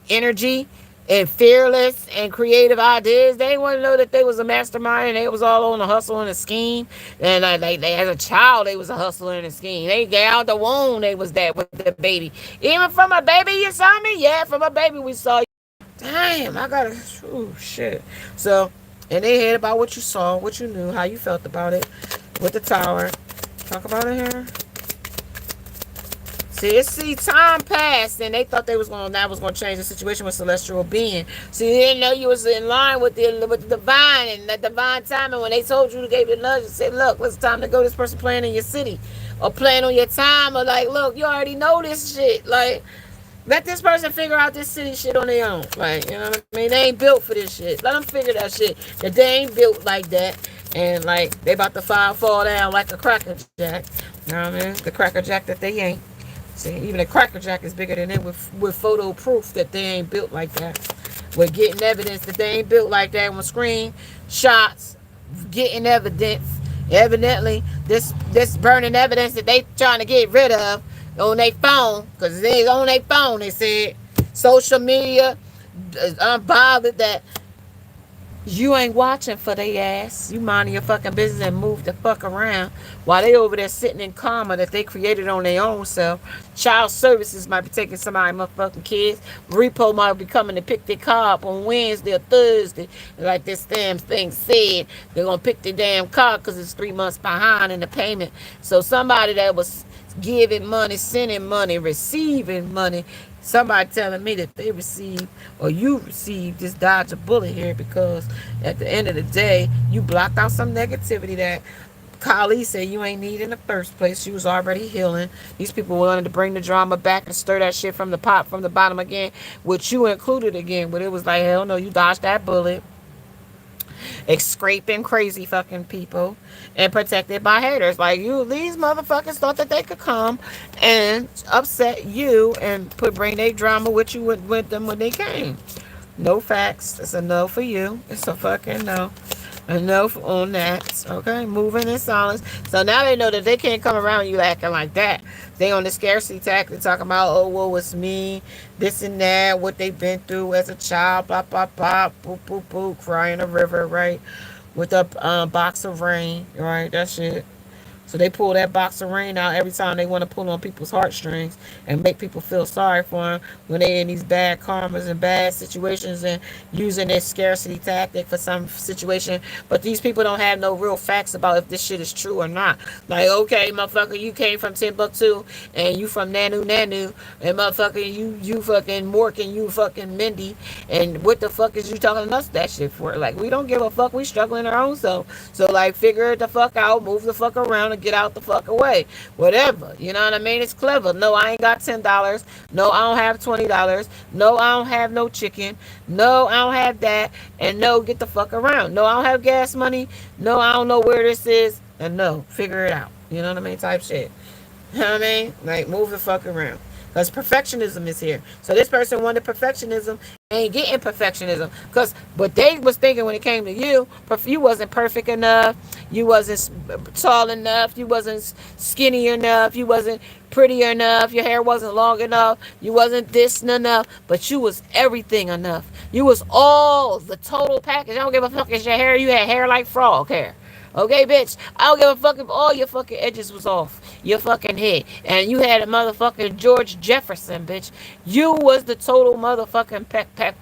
energy, and fearless and creative ideas. They want to know that they was a mastermind and they was all on a hustle and a scheme. And they as a child, they was a hustler and a scheme. They got out the womb, they was that with the baby. Even from a baby, you saw me? Yeah, from a baby, we saw you. Damn, I gotta, oh shit. So, and they heard about what you saw, what you knew, how you felt about it with the tower. Talk about it here. See, time passed, and they thought that was gonna change the situation with celestial being. See, they didn't know you was in line with the divine and the divine timing. When they told you to give the nudge and said, "Look, it's time to go. This person playing in your city, or playing on your time, or like, look, you already know this shit. Like, let this person figure out this city shit on their own. Like, you know what I mean? They ain't built for this shit. Let them figure that shit. That they ain't built like that. And, like, they about to fall down like a cracker jack. You know what I mean? The cracker jack that they ain't. See, even a cracker jack is bigger than it with photo proof that they ain't built like that. We're getting evidence that they ain't built like that on screen. Shots, getting evidence. Evidently, this burning evidence that they trying to get rid of on their phone, because it ain't on their phone, they said. Social media, unbothered that you ain't watching for they ass. You minding your fucking business and move the fuck around while they over there sitting in karma that they created on their own self. Child services might be taking somebody motherfucking kids. Repo might be coming to pick their car up on Wednesday or Thursday. Like this damn thing said, they're gonna pick their damn car because it's 3 months behind in the payment. So somebody that was giving money, sending money, receiving money, somebody telling me that they received or you received just dodge a bullet here, because at the end of the day you blocked out some negativity that Kali said you ain't need in the first place. She was already healing. These people wanted to bring the drama back and stir that shit from the pot from the bottom again, which you included again, but it was like, hell no, you dodged that bullet. Scraping crazy fucking people and protected by haters like you. These motherfuckers thought that they could come and upset you and bring their drama with you with them when they came. No facts. It's a no for you. It's a fucking no. A no on that. Okay, moving in silence. So now they know that they can't come around you acting like that. They on the scarcity tactic talking about, oh, well, it's me, this and that, what they've been through as a child, blah, blah, blah, boop, boop, boop, crying a river, right? With a box of rain, right? That shit. So they pull that box of rain out every time they want to pull on people's heartstrings and make people feel sorry for them when they in these bad karmas and bad situations and using their scarcity tactic for some situation. But these people don't have no real facts about if this shit is true or not. Like, okay, motherfucker, you came from Timbuktu and you from Nanu Nanu, and motherfucker, you fucking Mork and you fucking Mindy, and what the fuck is you talking us that shit for? Like, we don't give a fuck. We struggling our own self. So like, figure it the fuck out, move the fuck around, get out the fuck away. Whatever. You know what I mean? It's clever. No, I ain't got $10. No, I don't have $20. No, I don't have no chicken. No, I don't have that. And no, get the fuck around. No, I don't have gas money. No, I don't know where this is. And no, figure it out. You know what I mean? Type shit. You know what I mean? Like, move the fuck around. Because perfectionism is here. So this person wanted perfectionism, ain't getting perfectionism. Because what they was thinking when it came to you wasn't perfect enough. You wasn't tall enough. You wasn't skinny enough. You wasn't pretty enough. Your hair wasn't long enough. You wasn't this enough. But you was everything enough. You was all the total package. I don't give a fuck if your hair, you had hair like frog hair. Okay, bitch. I don't give a fuck if all your fucking edges was off your fucking head. And you had a motherfucking George Jefferson, bitch. You was the total motherfucking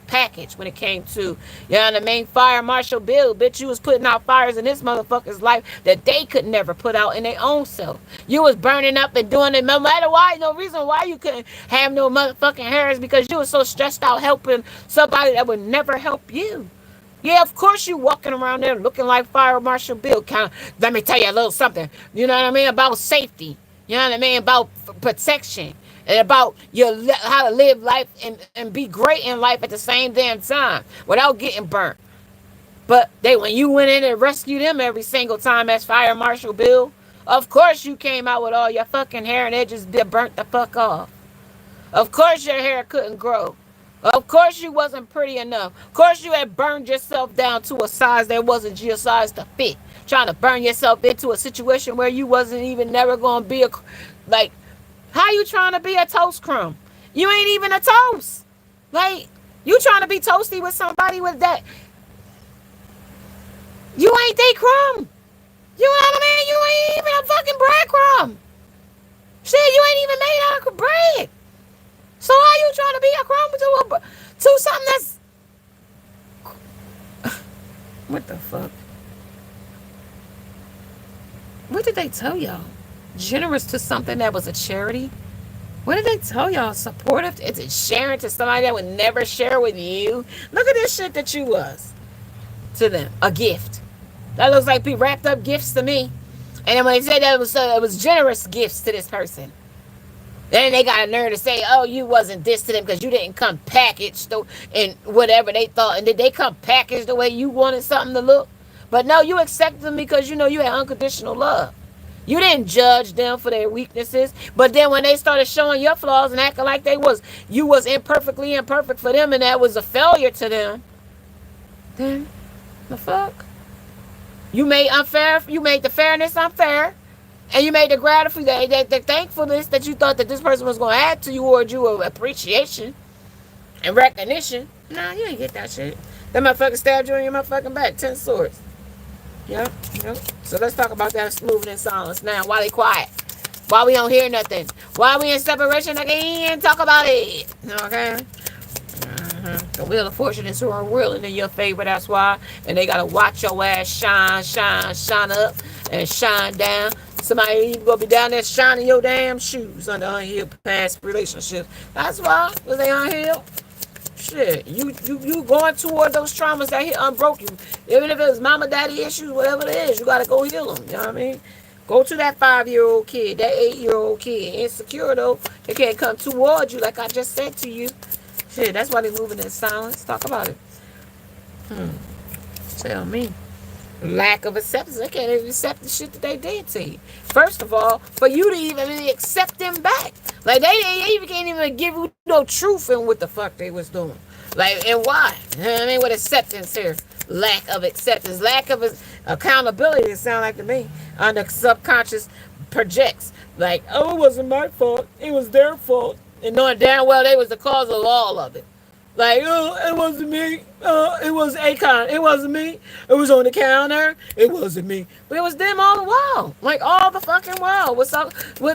package when it came to, you know what I mean, Fire Marshal Bill, bitch. You was putting out fires in this motherfucker's life that they could never put out in their own self. You was burning up and doing it no matter why. No reason why you couldn't have no motherfucking hairs, because you was so stressed out helping somebody that would never help you. Yeah, of course you walking around there looking like Fire Marshal Bill. Kind of, let me tell you a little something. You know what I mean? About safety. You know what I mean? About protection. and about how to live life and be great in life at the same damn time without getting burnt. But when you went in and rescued them every single time as Fire Marshal Bill, of course you came out with all your fucking hair and edges burnt the fuck off. Of course your hair couldn't grow. Of course you wasn't pretty enough. Of course you had burned yourself down to a size that wasn't your size to fit. Trying to burn yourself into a situation where you wasn't even never going to be like, how you trying to be a toast crumb? You ain't even a toast. Like, you trying to be toasty with somebody with that. You ain't they crumb. You know what I mean? You ain't even a fucking breadcrumb. Shit, you ain't even made out of bread. So how you trying to be a crumb to something that's... What the fuck? What did they tell y'all? Generous to something that was a charity? What did they tell y'all? Supportive? Is it sharing to somebody that would never share with you? Look at this shit that you was to them. A gift. That looks like people wrapped up gifts to me. And then when they said that it was generous gifts to this person. Then they got a nerve to say, oh, you wasn't this to them because you didn't come packaged and whatever they thought. And did they come packaged the way you wanted something to look? But no, you accepted them because you know you had unconditional love. You didn't judge them for their weaknesses. But then when they started showing your flaws and acting like you was imperfectly imperfect for them and that was a failure to them, then the fuck? You made the fairness unfair. And you made the gratitude, the thankfulness that you thought that this person was going to add to you or you appreciation and recognition. Nah, you ain't get that shit. That motherfucker stabbed you in your motherfucking back. 10 swords. Yep. So let's talk about that moving in silence now. Why they quiet? Why we don't hear nothing? Why we in separation again? Talk about it. Okay? The wheel of fortune is whirling in your favor. That's why. And they got to watch your ass shine up and shine down. Somebody gonna be down there shining your damn shoes under unhealed past relationships. That's why, because they unhealed. Shit, you going toward those traumas that unbroke you. Even if it was mama, daddy issues, whatever it is, you gotta go heal them. You know what I mean? Go to that 5-year-old kid, that 8-year-old kid. Insecure though, they can't come towards you like I just said to you. Shit, that's why they moving in silence. Talk about it. Tell me. Lack of acceptance. They can't even accept the shit that they did to you. First of all, for you to even really accept them back. Like, they even can't even give you no truth in what the fuck they was doing. Like, and why? You know what I mean? What acceptance here? Lack of acceptance. Lack of accountability, it sounds like to me. On the subconscious projects. Like, oh, it wasn't my fault. It was their fault. And knowing damn well they was the cause of all of it. Like, oh, it wasn't me. It was Akon. It wasn't me. It was on the counter. It wasn't me. But it was them all the while. Like, all the fucking while. With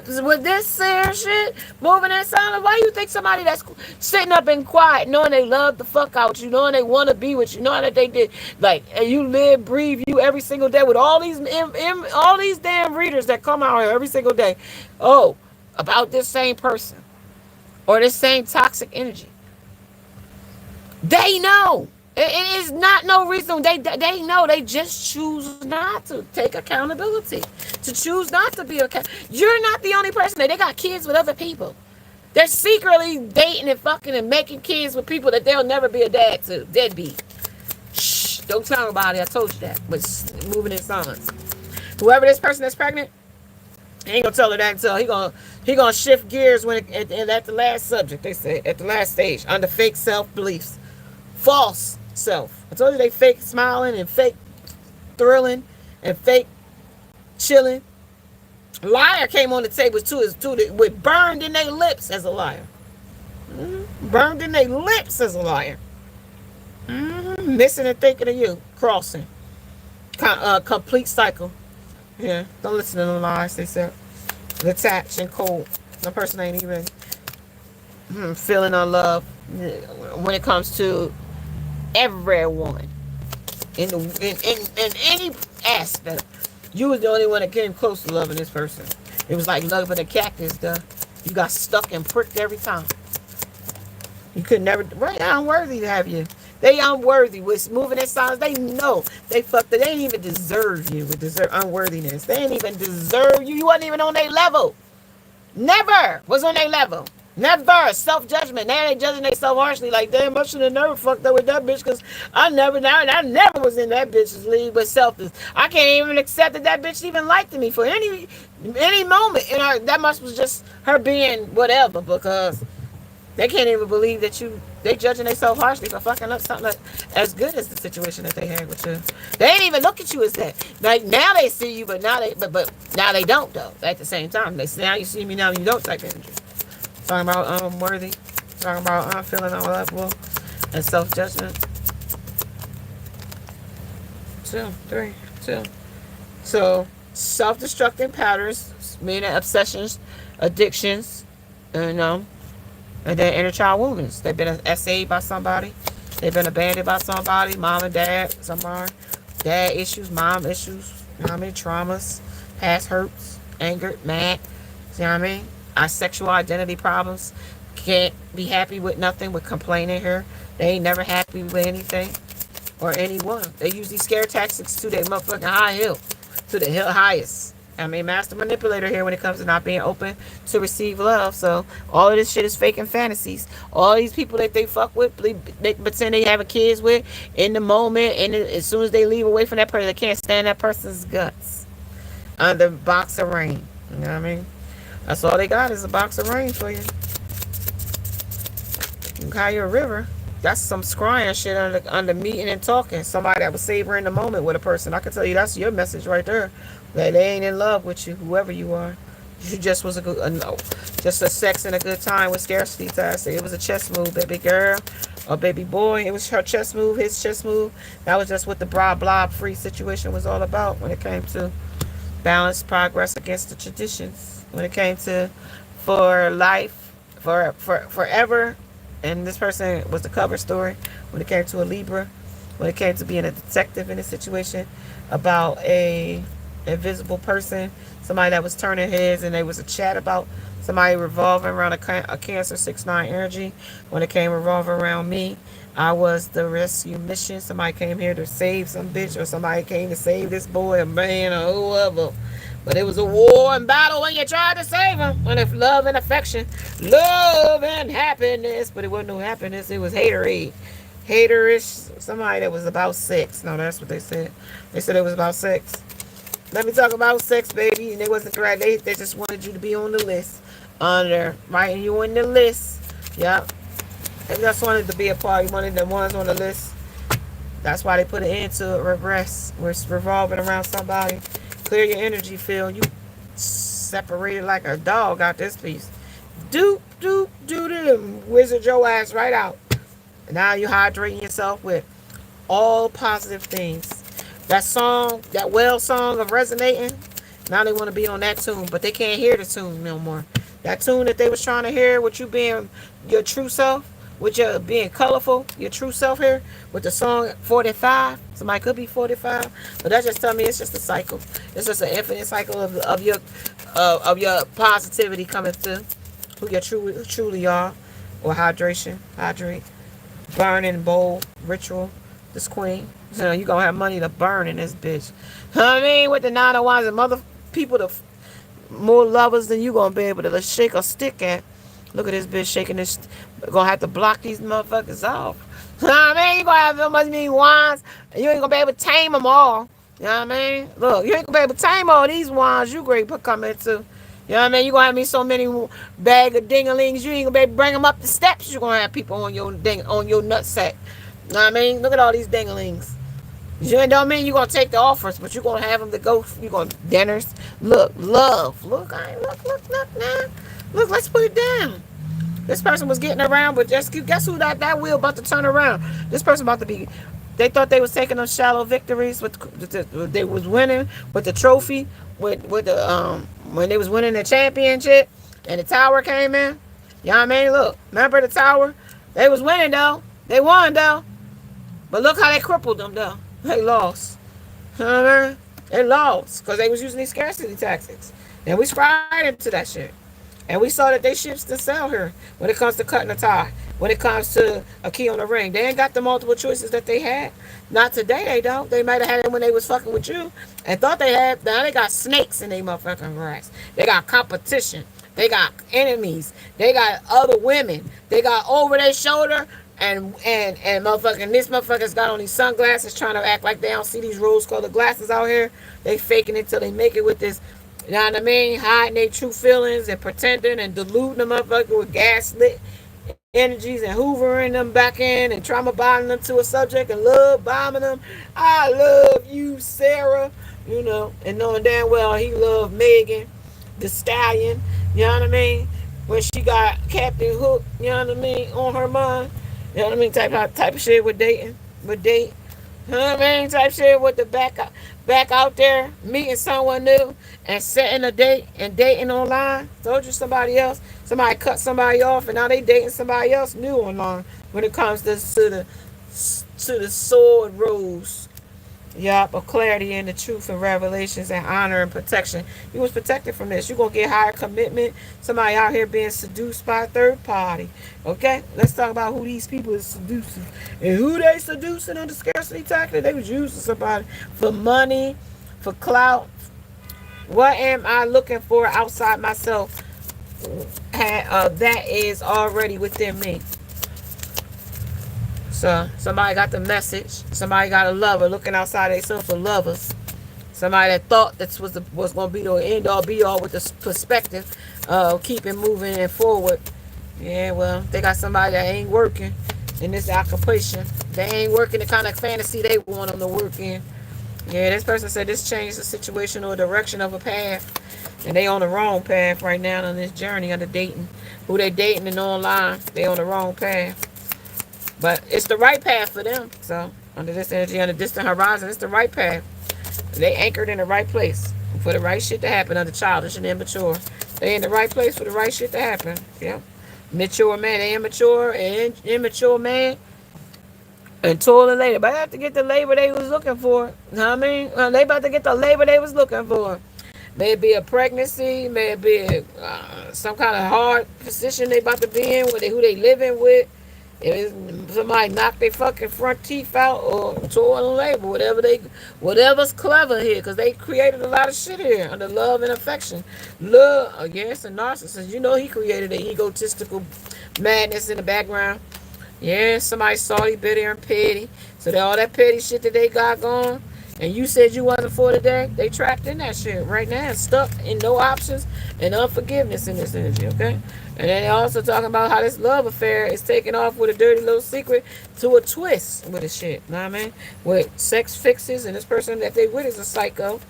this shit, moving in silence. Why you think somebody that's sitting up and quiet, knowing they love the fuck out you, knowing they want to be with you, knowing that they did, like, and you live, breathe you every single day with all these damn readers that come out here every single day. Oh, about this same person. Or this same toxic energy. They know. It is not no reason. They know. They just choose not to take accountability. To choose not to be accountable. You're not the only person. They got kids with other people. They're secretly dating and fucking and making kids with people that they'll never be a dad to. Deadbeat. Shh. Don't tell nobody I told you that. But moving in silence. Whoever this person that's pregnant, he ain't gonna tell her that until he gonna shift gears when at the last subject. They say at the last stage under fake self beliefs. False self. I told you they fake smiling and fake thrilling and fake chilling. Liar came on the table too with burned in their lips as a liar. Burned in their lips as a liar. Missing and thinking of you. Crossing. Complete cycle. Yeah. Don't listen to them lies. They said detached and cold. The person ain't even feeling unloved when it comes to everyone in any aspect. You was the only one that came close to loving this person. It was like loving a cactus, though. You got stuck and pricked every time. You could never. Right, unworthy to have you. They unworthy with moving in silence. They know they fucked it. They didn't even deserve you with unworthiness. They didn't even deserve you. You wasn't even on their level. Never was on their level. Never. Self-judgment. Now they judging themselves harshly. Like, damn, I should have never fucked up with that bitch because I never was in that bitch's league. But selfish. I can't even accept that that bitch even liked me for any moment. And that must was just her being whatever, because they can't even believe that they judging themselves harshly for fucking up something as good as the situation that they had with you. They ain't even look at you as that. Like, now they see you, but now they don't though. At the same time, they say, now you see me, now you don't type energy. Talking about unworthy. Talking about feeling unlovable and self-judgment. 2, 3, 2. So, self-destructing patterns, meaning obsessions, addictions, you know, and then inner child wounds. They've been essayed by somebody. They've been abandoned by somebody. Mom and dad, somebody. Dad issues, mom issues. You know what I mean? Traumas, past hurts, anger, mad. You know what I mean? Our sexual identity problems. Can't be happy with nothing, with complaining here. They ain't never happy with anything or anyone. They use these scare tactics to their motherfucking high hill. To the hill highest. I mean, master manipulator here when it comes to not being open to receive love. So all of this shit is fake and fantasies. All these people that they fuck with, they pretend they having kids with in the moment, and as soon as they leave away from that person, they can't stand that person's guts under a box of rain. You know what I mean? That's all they got is a box of rain for you. You call you a river. That's some scrying shit under meeting and talking. Somebody that was savoring the moment with a person. I can tell you that's your message right there. That they ain't in love with you, whoever you are. You just was just a sex and a good time with scarcity test. It was a chess move, baby girl or baby boy. It was her chess move, his chess move. That was just what the blob free situation was all about when it came to balanced progress against the traditions. When it came to for life, for forever. And this person was the cover story when it came to a Libra, when it came to being a detective in a situation about a invisible person, somebody that was turning heads, and there was a chat about somebody revolving around a Cancer 6-9 energy. When it came revolving around me, I was the rescue mission. Somebody came here to save some bitch, or somebody came to save this boy, a man, or whoever. But it was a war and battle when you tried to save him. When it's love and affection, love and happiness. But it wasn't no happiness. It was haterade. Haterish. Somebody that was about sex. No, that's what they said. They said it was about sex. Let me talk about sex, baby. And they wasn't correct. They just wanted you to be on the list. Under writing you in the list. Yep. They just wanted to be a part. You wanted the ones on the list. That's why they put an end to it. Regress. We're revolving around somebody. Clear your energy field. You separated like a dog out this piece. Doop, doop, doop, wizard your ass right out. And now you're hydrating yourself with all positive things. That song, that well song of resonating, now they want to be on that tune, but they can't hear the tune no more. That tune that they was trying to hear with you being your true self, with your being colorful, your true self here, with the song 45. Somebody could be 45, but that just tell me it's just a cycle. It's just an infinite cycle of your positivity coming through who you truly are, or hydration, hydrate, burning bowl ritual. This queen, so you gonna have money to burn in this bitch. I mean, with the 9 of wands and mother people, more lovers than you gonna be able to shake a stick at. Look at this bitch shaking this. Gonna have to block these motherfuckers off. You know what I mean? You gonna have so much many wands, and you ain't gonna be able to tame them all. You know what I mean? Look, you ain't gonna be able to tame all these wands you great put coming to. You know what I mean? You gonna have me so many bag of dingalings, you ain't gonna be able to bring them up the steps. You gonna have people on your nutsack. You know what I mean? Look at all these dingalings. You don't mean you're going to take the offers, but you're going to have them to go. You're going to dinners. Look, love. Look, look, now. Look, let's put it down. This person was getting around, but just guess who that wheel about to turn around? This person about to be. They thought they was taking those shallow victories. They was winning with the trophy, with the when they was winning the championship, and the tower came in. You know what I mean? Look, remember the tower? They was winning though. They won though. But look how they crippled them though. They lost. You know what I mean? They lost because they was using these scarcity tactics. And we scried into that shit. And we saw that they ships to sell here when it comes to cutting a tie. When it comes to a key on the ring. They ain't got the multiple choices that they had. Not today they don't. They might have had it when they was fucking with you and thought they had. Now they got snakes in their motherfucking grass. They got competition. They got enemies. They got other women. They got over their shoulder and motherfucking this motherfucker's got on these sunglasses trying to act like they don't see these rose-colored glasses out here. They faking it till they make it with this, you know what I mean? Hiding their true feelings and pretending and deluding the motherfucker with gaslit energies and hoovering them back in and trauma bonding them to a subject and love bombing them. I love you, Sarah. You know, and knowing damn well he loved Megan, the stallion. You know what I mean? When she got Captain Hook, you know what I mean, on her mind. You know what I mean? Type of shit with dating. With date. You know what I mean? Type shit with the back out there, meeting someone new and setting a date and dating online. Told you somebody cut somebody off and now they dating somebody else new online when it comes to the sword rules. Yup, of clarity and the truth and revelations and honor and protection. You was protected from this. You're going to get higher commitment. Somebody out here being seduced by a third party. Okay? Let's talk about who these people is seducing. And who they seducing under scarcity tactic. They was using somebody for money, for clout. What am I looking for outside myself that is already within me? So somebody got the message. Somebody got a lover looking outside themselves for lovers. Somebody that thought this was going to be the end all be all with the perspective of keeping moving and forward. Yeah, well, they got somebody that ain't working in this occupation. They ain't working the kind of fantasy they want them to work in. Yeah, this person said this changed the situation or direction of a path. And they on the wrong path right now on this journey under dating. Who they dating and online, they on the wrong path. But it's the right path for them. So under this energy, on the distant horizon, it's the right path. They anchored in the right place for the right shit to happen under childish and immature. They in the right place for the right shit to happen. Yeah. Mature man, they immature and immature man. And toiling later. But they have to get the labor they was looking for. You know what I mean? They about to get the labor they was looking for. May it be a pregnancy, may it be some kind of hard position they about to be in, with who they living with. If somebody knock their fucking front teeth out or toil and labor, whatever's clever here, because they created a lot of shit here under love and affection. Love, against a narcissist. You know he created an egotistical madness in the background. Yeah, somebody salty, bitter, and petty. So all that petty shit that they got going, and you said you wasn't for today, they trapped in that shit right now, stuck in no options and unforgiveness in this energy, okay? And then they also talking about how this love affair is taking off with a dirty little secret to a twist with the shit, you know what I mean? With sex fixes, and this person that they with is a psycho.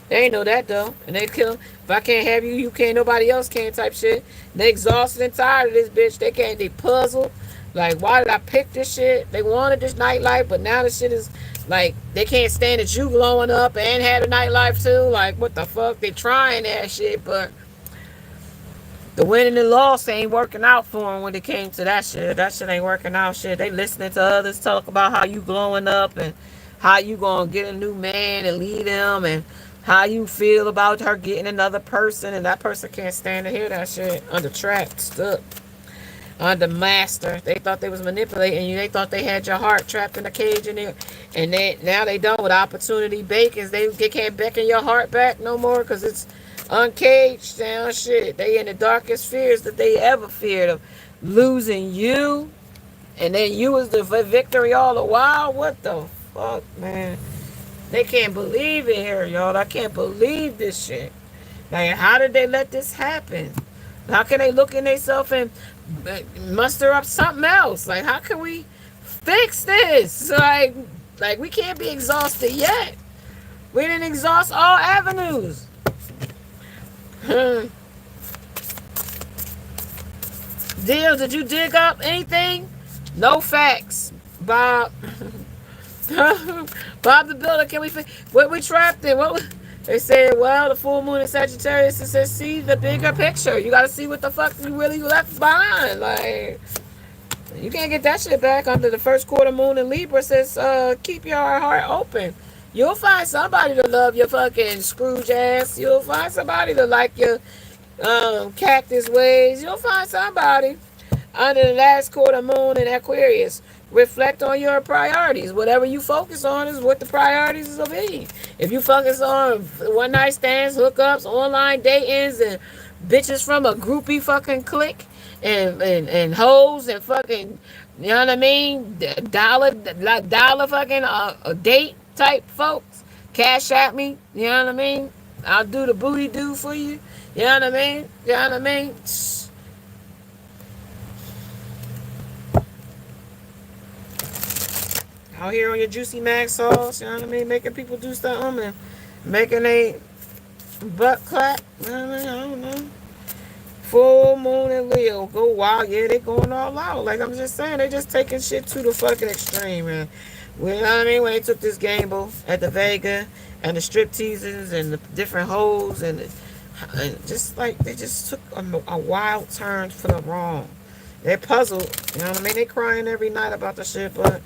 They ain't know that though. And they kill him. If I can't have you, you can't, nobody else can type shit. They exhausted and tired of this bitch. They puzzled. Like, why did I pick this shit? They wanted this nightlife, but now this shit is like, they can't stand that you glowing up and had a nightlife too. Like, what the fuck? They trying that shit, but the winning and loss ain't working out for them when it came to that shit. That shit ain't working out shit. They listening to others talk about how you glowing up and how you gonna get a new man and lead them and how you feel about her getting another person, and that person can't stand to hear that shit. Under trapped, stuck, under master. They thought they was manipulating you. They thought they had your heart trapped in a cage in there, and now they don't. With opportunity bacons, they can't beckon your heart back no more because it's uncaged down shit. They in the darkest fears that they ever feared of losing you, and then you was the victory all the while. What the fuck, man? They can't believe it here, y'all. I can't believe this shit. Like, how did they let this happen? How can they look in themselves and muster up something else? Like, how can we fix this? Like we can't be exhausted yet. We didn't exhaust all avenues. Deal, did you dig up anything? No facts, Bob. Bob the Builder, can we fix what we trapped in? They said, well, the full moon in Sagittarius, it says, see the bigger picture. You got to see what the fuck you really left behind. Like, you can't get that shit back under the first quarter moon in Libra. It says, keep your heart open. You'll find somebody to love your fucking Scrooge ass. You'll find somebody to like your cactus ways. You'll find somebody under the last quarter moon in Aquarius. Reflect on your priorities. Whatever you focus on is what the priorities will be. If you focus on one night stands, hookups, online datings, and bitches from a groupie fucking clique, and hoes and fucking, you know what I mean, dollar fucking a date type folks. Cash at me, you know what I mean. I'll do the booty do for you. You know what I mean? You know what I mean? Out here on your juicy mag sauce, you know what I mean? Making people do stuff and making a butt clap. You know what I mean? I don't know. Full moon and Leo go wild. Yeah, they going all out. Like I'm just saying, they just taking shit to the fucking extreme, man. You know what I mean? When they took this gamble at the Vega and the strip teasers and the different hoes and just like they just took a wild turn for the wrong. They're puzzled. You know what I mean? They crying every night about the shit, but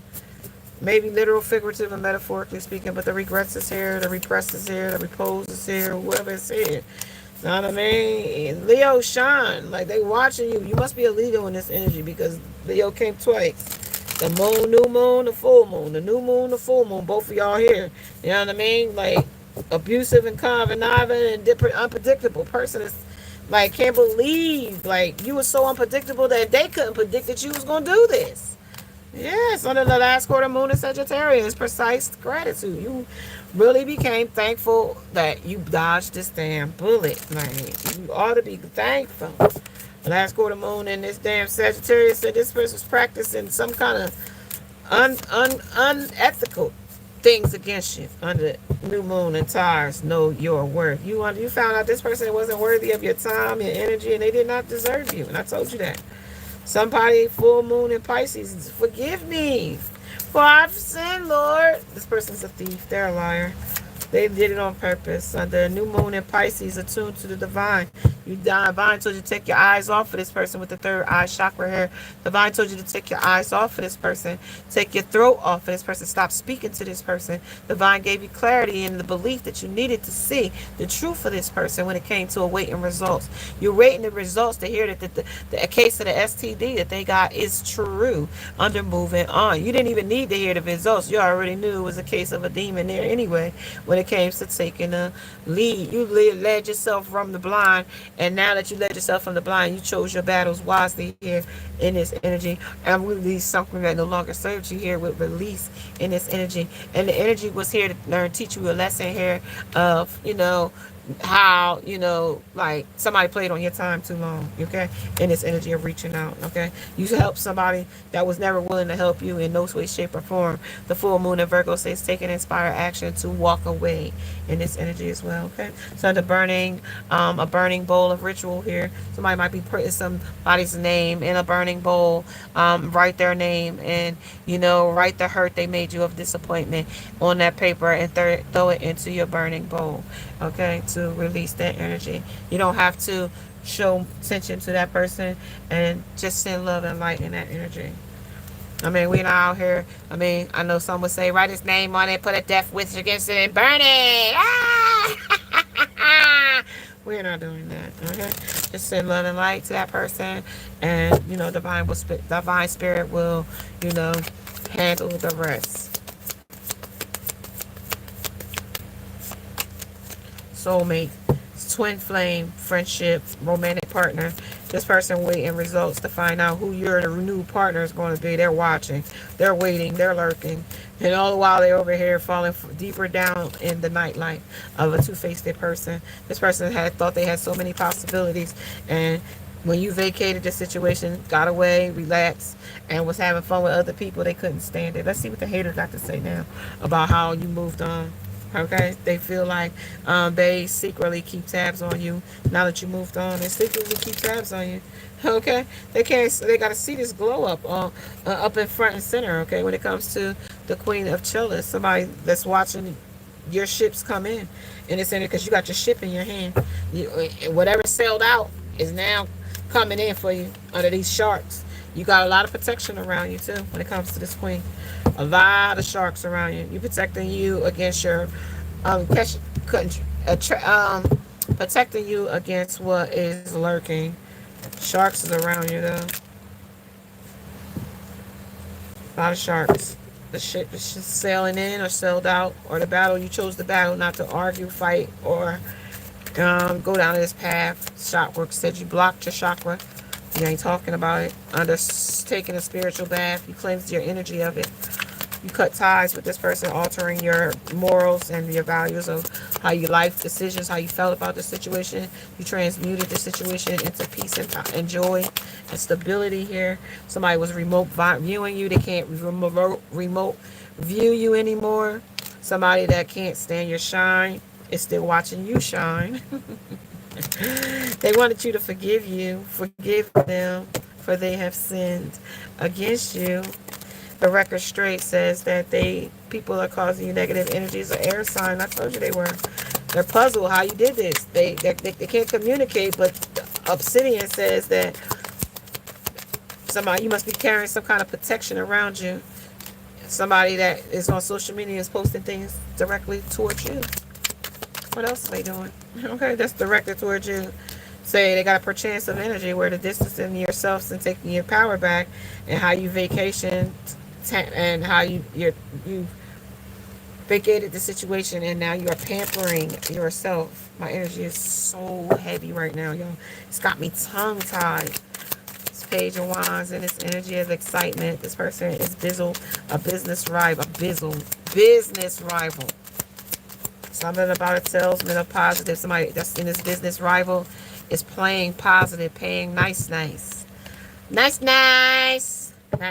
maybe literal, figurative, and metaphorically speaking, but the regrets is here, the repress is here, the repose is here, whoever is here. You know what I mean? And Leo shine. Like, they watching you. You must be a Leo in this energy because Leo came twice. The moon, new moon, the full moon. The new moon, the full moon. Both of y'all here. You know what I mean? Like, abusive and conniving and different, unpredictable person is like, can't believe, like, you were so unpredictable that they couldn't predict that you was going to do this. Yes, under the last quarter moon in Sagittarius, precise gratitude. You really became thankful that you dodged this damn bullet. Like, you ought to be thankful. The last quarter moon in this damn Sagittarius said this person's practicing some kind of unethical things against you. Under new moon and Taurus, know your worth. You found out this person wasn't worthy of your time, your energy, and they did not deserve you. And I told you that. Somebody full moon in Pisces, forgive me for I've sinned, Lord. This person's a thief. They're a liar. They did it on purpose. Under a new moon in Pisces, attuned to the divine. You divine told you to take your eyes off of this person with the third eye chakra here. Divine told you to take your eyes off of this person. Take your throat off of this person. Stop speaking to this person. Divine gave you clarity and the belief that you needed to see the truth of this person when it came to awaiting results. You're waiting the results to hear that the case of the STD that they got is true. Under moving on. You didn't even need to hear the results. You already knew it was a case of a demon there anyway. When it came to taking a lead, you led yourself from the blind. And now that you led yourself from the blind, you chose your battles wisely here in this energy. And release something that no longer serves you here with release in this energy. And the energy was here to learn, teach you a lesson here of, how, like somebody played on your time too long, okay? In this energy of reaching out, okay? You help somebody that was never willing to help you in no way, shape, or form. The full moon in Virgo says take an inspired action to walk away in this energy as well, okay? So the burning, a burning bowl of ritual here. Somebody might be putting somebody's name in a burning bowl, write their name and, write the hurt they made you of disappointment on that paper and throw it into your burning bowl, okay, to release that energy. You don't have to show attention to that person and just send love and light in that energy. I mean, we're not out here. I mean, I know some would say, write his name on it, put a death wish against it, and burn it. Ah! We're not doing that, okay? Just send love and light to that person, and, divine spirit will, handle the rest. Soulmate, twin flame, friendship, romantic partner. This person waiting results to find out who your new partner is going to be. They're watching, they're waiting, they're lurking, and all the while they're over here falling deeper down in the nightlight of a two-faced person. This person had thought they had so many possibilities, and when you vacated the situation, got away, relaxed, and was having fun with other people, they couldn't stand it. Let's see what the hater got to say now about how you moved on. Okay, they feel like they secretly keep tabs on you. Now that you moved on, they secretly keep tabs on you. Okay, they can't. They got to see this glow up, up in front and center. Okay, when it comes to the Queen of Chalice, somebody that's watching your ships come in the center because you got your ship in your hand. Whatever sailed out is now coming in for you under these sharks. You got a lot of protection around you too when it comes to this queen. A lot of sharks around you. You protecting you against your protecting you against what is lurking. Sharks is around you though. A lot of sharks. The ship is sailing in or sailed out, or the battle you chose the battle not to argue, fight, or Go down this path. Chakra said you blocked your chakra. You ain't talking about it. Under taking a spiritual bath, you cleanse your energy of it. You cut ties with this person, altering your morals and your values of how you life decisions, how you felt about the situation. You transmuted the situation into peace and joy and stability here. Somebody was remote viewing you. They can't remote view you anymore. Somebody that can't stand your shine is still watching you shine. They wanted you to forgive them, for they have sinned against you. The record straight says that people are causing you negative energies. An air sign. I told you they were. They're puzzled how you did this. They can't communicate, but Obsidian says that somebody, you must be carrying some kind of protection around you. Somebody that is on social media is posting things directly towards you. What else are they doing? Okay, that's directed towards you. Say they got a perchance of energy where the distance in yourself and taking your power back, and how you vacationed and how you vacated the situation, and now you are pampering yourself. My energy is so heavy right now, y'all. It's got me tongue tied. It's Page of Wands, and it's energy of excitement. This person is a business rival. Business rival. Something about a salesman of positive. Somebody that's in this business rival is playing positive, paying nice. Not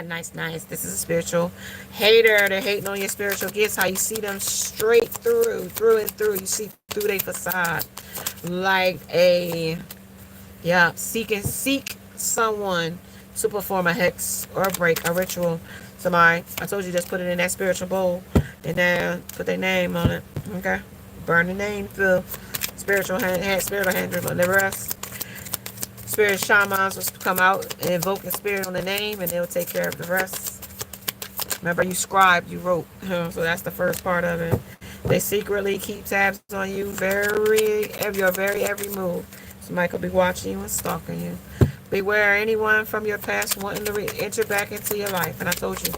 nice. This is a spiritual hater. They're hating on your spiritual gifts. How you see them straight through and through. You see through their facade. Like seek someone to perform a hex or a break, a ritual. Somebody, I told you, just put it in that spiritual bowl and then put their name on it. Okay? Burn the name through. Spiritual hand on the rest. Spirit shamans will come out and invoke the spirit on the name, and they'll take care of the rest. Remember, you scribed, you wrote, so that's the first part of it. They secretly keep tabs on you, your every move. Somebody could be watching you and stalking you. Beware anyone from your past wanting to enter back into your life. And I told you,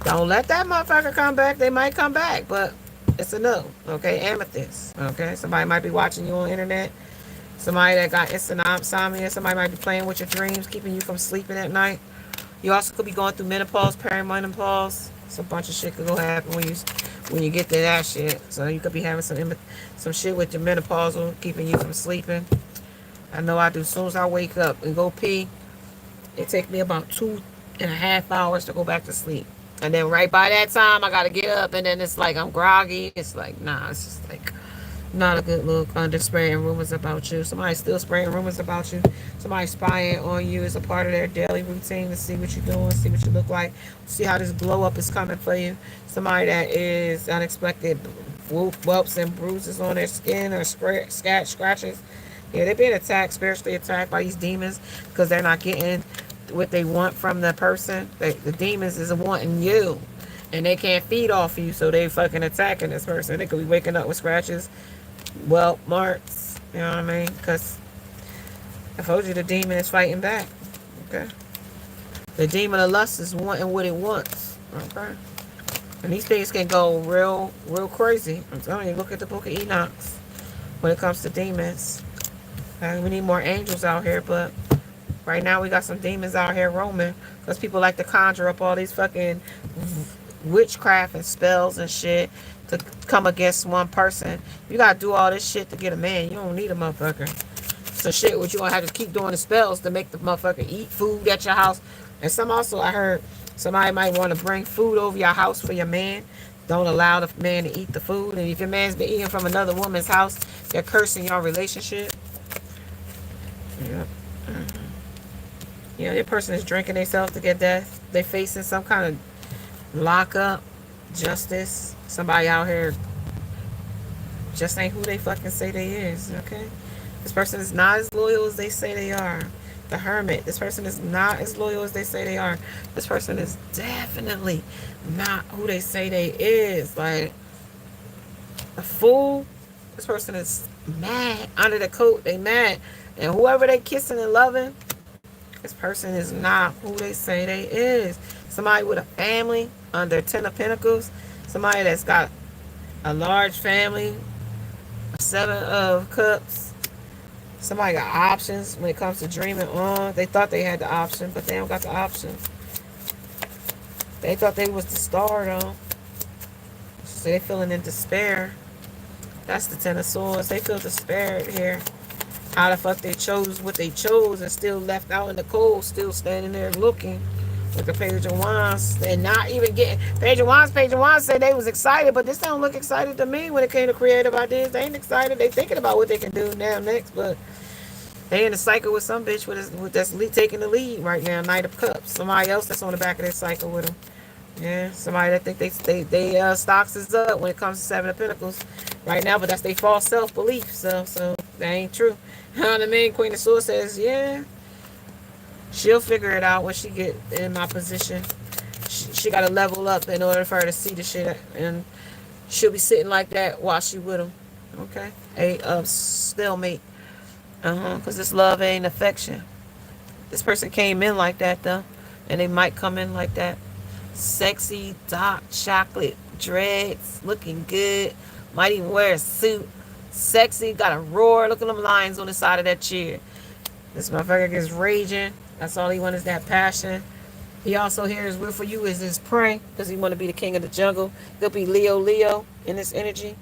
don't let that motherfucker come back. They might come back, but it's a no. Okay, amethyst. Okay, somebody might be watching you on the internet. Somebody that got insomnia. Somebody might be playing with your dreams, keeping you from sleeping at night. You also could be going through menopause, perimenopause. It's a bunch of shit could go happen when you get to that shit. So you could be having some shit with your menopausal, keeping you from sleeping. I know I do. As soon as I wake up and go pee, it takes me about 2.5 hours to go back to sleep. And then right by that time, I got to get up, and then it's like I'm groggy. It's like, nah, it's just like not a good look. Under spreading rumors about you. Somebody's still spreading rumors about you. Somebody spying on you as a part of their daily routine to see what you're doing, see what you look like, see how this glow up is coming for you. Somebody that is unexpected whelps and bruises on their skin or scratches. Yeah, they're being attacked, spiritually attacked by these demons because they're not getting what they want from the person. The demons is wanting you, and they can't feed off you, so they fucking attacking this person. They could be waking up with scratches, marks, you know what I mean? Because I told you the demon is fighting back, okay? The demon of lust is wanting what it wants, okay? And these things can go real crazy. I'm telling you, look at the book of Enoch when it comes to demons. We need more angels out here, but right now we got some demons out here roaming because people like to conjure up all these fucking witchcraft and spells and shit to come against one person. You gotta do all this shit to get a man. You don't need a motherfucker. So shit, what you gonna have to keep doing the spells to make the motherfucker eat food at your house. And I heard somebody might want to bring food over your house for your man. Don't allow the man to eat the food. And if your man's been eating from another woman's house, they're cursing your relationship. Yeah. That person is drinking themselves to get death. They facing some kind of lockup, justice. Somebody out here just ain't who they fucking say they is, okay? This person is not as loyal as they say they are. The Hermit. This person is not as loyal as they say they are. This person is definitely not who they say they is. Like, a fool. This person is mad. Under the coat, they mad. And whoever they kissing and loving, this person is not who they say they is. Somebody with a family under 10 of Pentacles. Somebody that's got a large family, 7 of Cups. Somebody got options when it comes to dreaming on. They thought they had the option, but they don't got the option. They thought they was the star though. So they feeling in despair. That's the Ten of Swords. They feel despair here. How the fuck they chose what they chose and still left out in the cold, still standing there looking with the Page of Wands and not even getting Page of Wands. Page of Wands said they was excited, but this don't look excited to me when it came to creative ideas. They ain't excited. They thinking about what they can do now next, but they in a cycle with some bitch that's taking the lead right now. Knight of Cups. Somebody else that's on the back of their cycle with them. Yeah, somebody that think they stocks is up when it comes to Seven of Pentacles right now, but that's their false self belief. So that ain't true. You know what I mean? Queen of Swords says, yeah, she'll figure it out when she get in my position. She got to level up in order for her to see the shit, and she'll be sitting like that while she with him. Okay, a stalemate. Because this love ain't affection. This person came in like that though, and they might come in like that. Sexy, dark chocolate dreads, looking good. Might even wear a suit. Sexy, got a roar. Look at them lines on the side of that chair. This motherfucker gets raging. That's all he wants is that passion. He also here is will for you is his prey because he want to be the king of the jungle. He'll be Leo in this energy.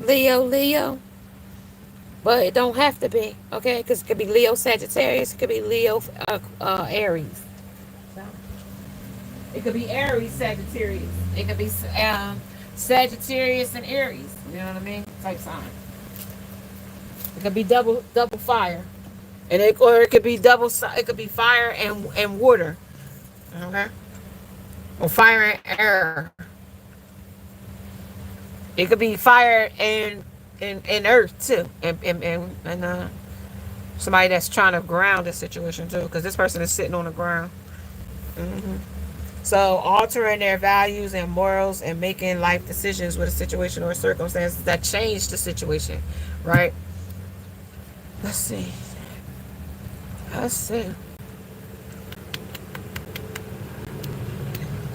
Leo. But it don't have to be, okay? Because it could be Leo Sagittarius. It could be Leo Aries. So, it could be Aries Sagittarius. It could be Sagittarius and Aries. You know what I mean? Type sign. It could be double fire, and it could be double. It could be fire and water. Okay. Or fire and air. It could be fire and earth too, and somebody that's trying to ground this situation too, because this person is sitting on the ground. So altering their values and morals and making life decisions with a situation or circumstances that change the situation, right? Let's see.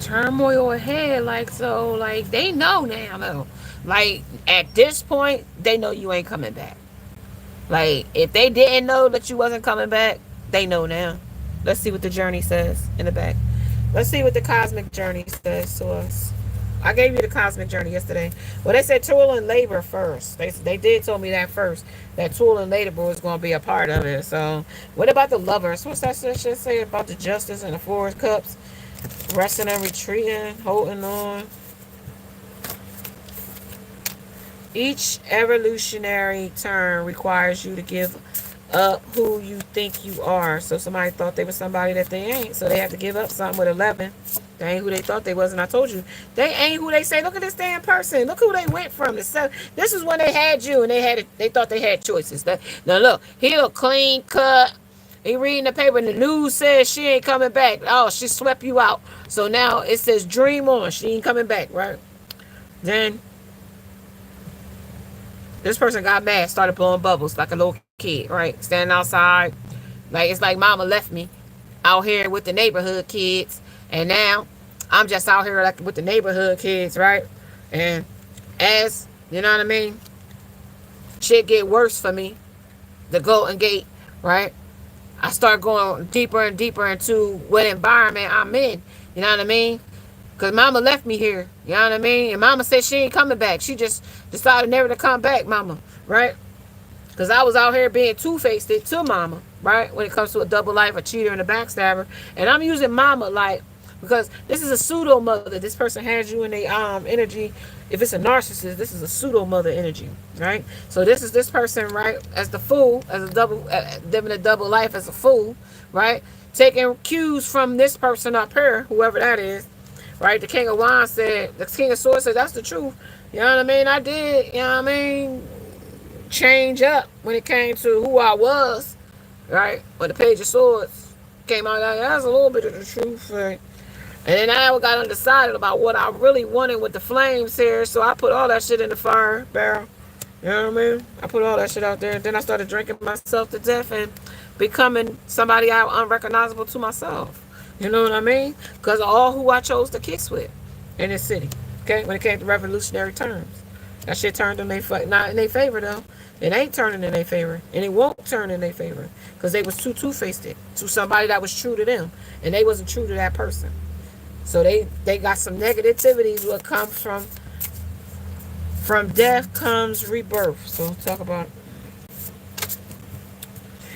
Turmoil ahead, like they know now though. Like at this point, they know you ain't coming back. Like if they didn't know that you wasn't coming back, they know now. Let's see what the journey says in the back. Let's see what the cosmic journey says to us. I gave you the cosmic journey yesterday. Well, they said toil and labor first. They did tell me that first. That toil and labor was going to be a part of it. So what about the lovers? What's that shit say about the justice and the Four of Cups? Resting and retreating, holding on. Each evolutionary turn requires you to give up who you think you are. So somebody thought they were somebody that they ain't. So they have to give up something with 11. They ain't who they thought they was. And I told you, they ain't who they say. Look at this damn person. Look who they went from. This is when they had you and they thought they had choices. Now look, he look clean cut. He reading the paper and the news says she ain't coming back. Oh, she swept you out. So now it says dream on. She ain't coming back, right? Then this person got mad, started blowing bubbles like a little kid, right? Standing outside. Like it's like mama left me out here with the neighborhood kids. And now I'm just out here like with the neighborhood kids, right? And as, you know what I mean? Shit get worse for me. The Golden Gate, right? I start going deeper and deeper into what environment I'm in. You know what I mean? Because mama left me here. You know what I mean? And mama said she ain't coming back. She just decided never to come back, mama. Right? Because I was out here being two-faced to mama. Right? When it comes to a double life, a cheater, and a backstabber. And I'm using mama like, because this is a pseudo mother. This person has you in their energy. If it's a narcissist, this is a pseudo mother energy, right? So this is this person, right, as the fool, as a double, living a double life as a fool, right? Taking cues from this person up here, whoever that is, right? The King of Wands said, the King of Swords said, that's the truth. You know what I mean? I did, you know what I mean, change up when it came to who I was, right? When the Page of Swords came out, that's a little bit of the truth, right? And then I got undecided about what I really wanted with the flames here. So I put all that shit in the fire barrel. You know what I mean? I put all that shit out there. And then I started drinking myself to death and becoming somebody unrecognizable to myself. You know what I mean? Because of all who I chose to kiss with in this city. Okay? When it came to revolutionary terms. That shit turned in not in their favor though. It ain't turning in their favor, and it won't turn in their favor because they was too two-faced it to somebody that was true to them, and they wasn't true to that person. So they got some negativities. What comes from death comes rebirth. So talk about.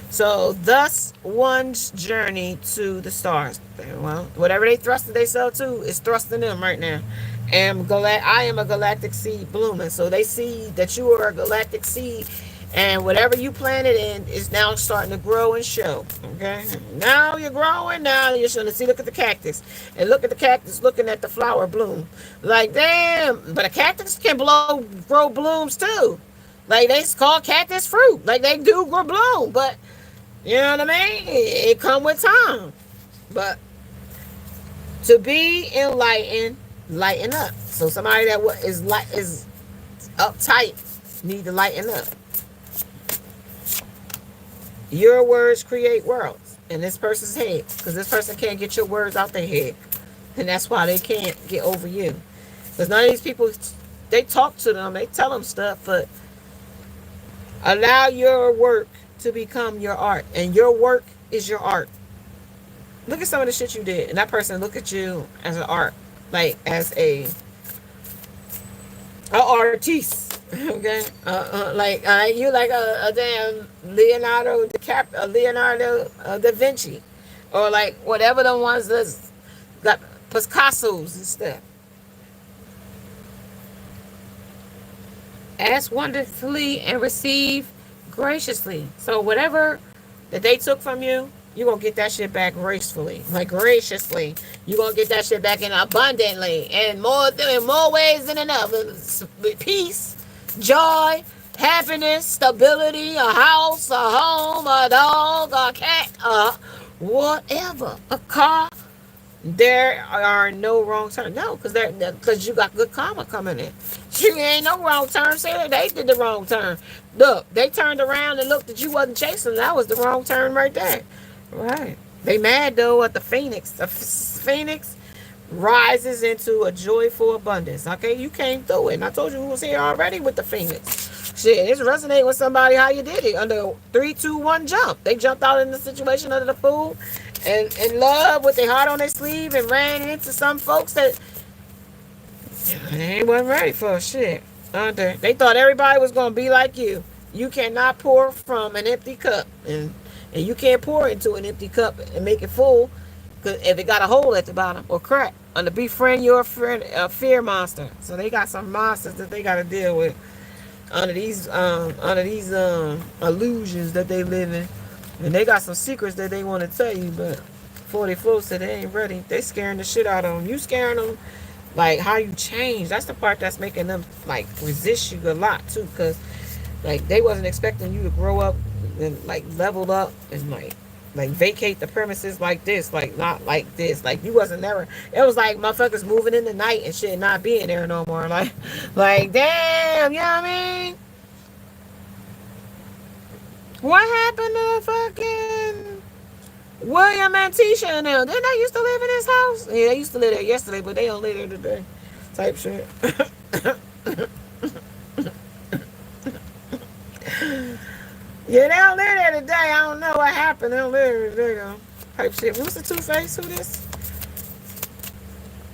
So thus one's journey to the stars. Well, whatever they thrusted themselves to is thrusting them right now. And I am a galactic seed blooming. So they see that you are a galactic seed, and whatever you planted in is now starting to grow and show. Okay, now you're growing. Now you're starting to see. Look at the cactus, and look at the cactus looking at the flower bloom. Like damn, but a cactus can grow blooms too. Like they call cactus fruit. Like they do grow bloom, but you know what I mean. It come with time, but to be enlightened, lighten up. So somebody that is uptight need to lighten up. Your words create worlds in this person's head, because this person can't get your words out their head, and that's why they can't get over you. Because none of these people, they talk to them, they tell them stuff, but allow your work to become your art, and your work is your art. Look at some of the shit you did, and that person look at you as an art, like as a artiste. Okay, you like a damn Leonardo da Vinci, or like whatever the ones that's got Picasso's and stuff. Ask wonderfully and receive graciously. So whatever that they took from you, you're going to get that shit back gracefully. Like graciously. You're going to get that shit back in abundantly. And in more ways than enough. Peace, joy, happiness, stability, a house, a home, a dog, a cat, whatever. A car. There are no wrong turns. No, because you got good karma coming in. You ain't no wrong turn. Say they did the wrong turn. Look, they turned around and looked at you wasn't chasing. That was the wrong turn right there. Right. They mad though at the phoenix. The phoenix rises into a joyful abundance. Okay, you came through it. And I told you who was here already with the phoenix. Shit, it's resonating with somebody how you did it. Under 3, 2, 1 jump. They jumped out in the situation under the pool and in love with their heart on their sleeve and ran into some folks that they wasn't ready for shit. They thought everybody was gonna be like you. You cannot pour from an empty cup, and you can't pour into an empty cup and make it full, cause if it got a hole at the bottom or crack. Under befriend your friend, a fear monster. So they got some monsters that they got to deal with under these illusions that they live in, and they got some secrets that they want to tell you, but before they flow, said they ain't ready. They scaring the shit out of them. You scaring them. Like how you change, that's the part that's making them like resist you a lot too, because like they wasn't expecting you to grow up and like level up and like vacate the premises like this, like not like this, like you wasn't never. It was like motherfuckers moving in the night and shit not being there no more, like damn, you know what I mean? What happened to fucking William and Tisha and them? Didn't they used to live in this house? Yeah, they used to live there yesterday, but they don't live there today. Type shit. Yeah, they don't live there today. I don't know what happened. They don't live there today, though. Type shit. What's the Two-Face? Who this?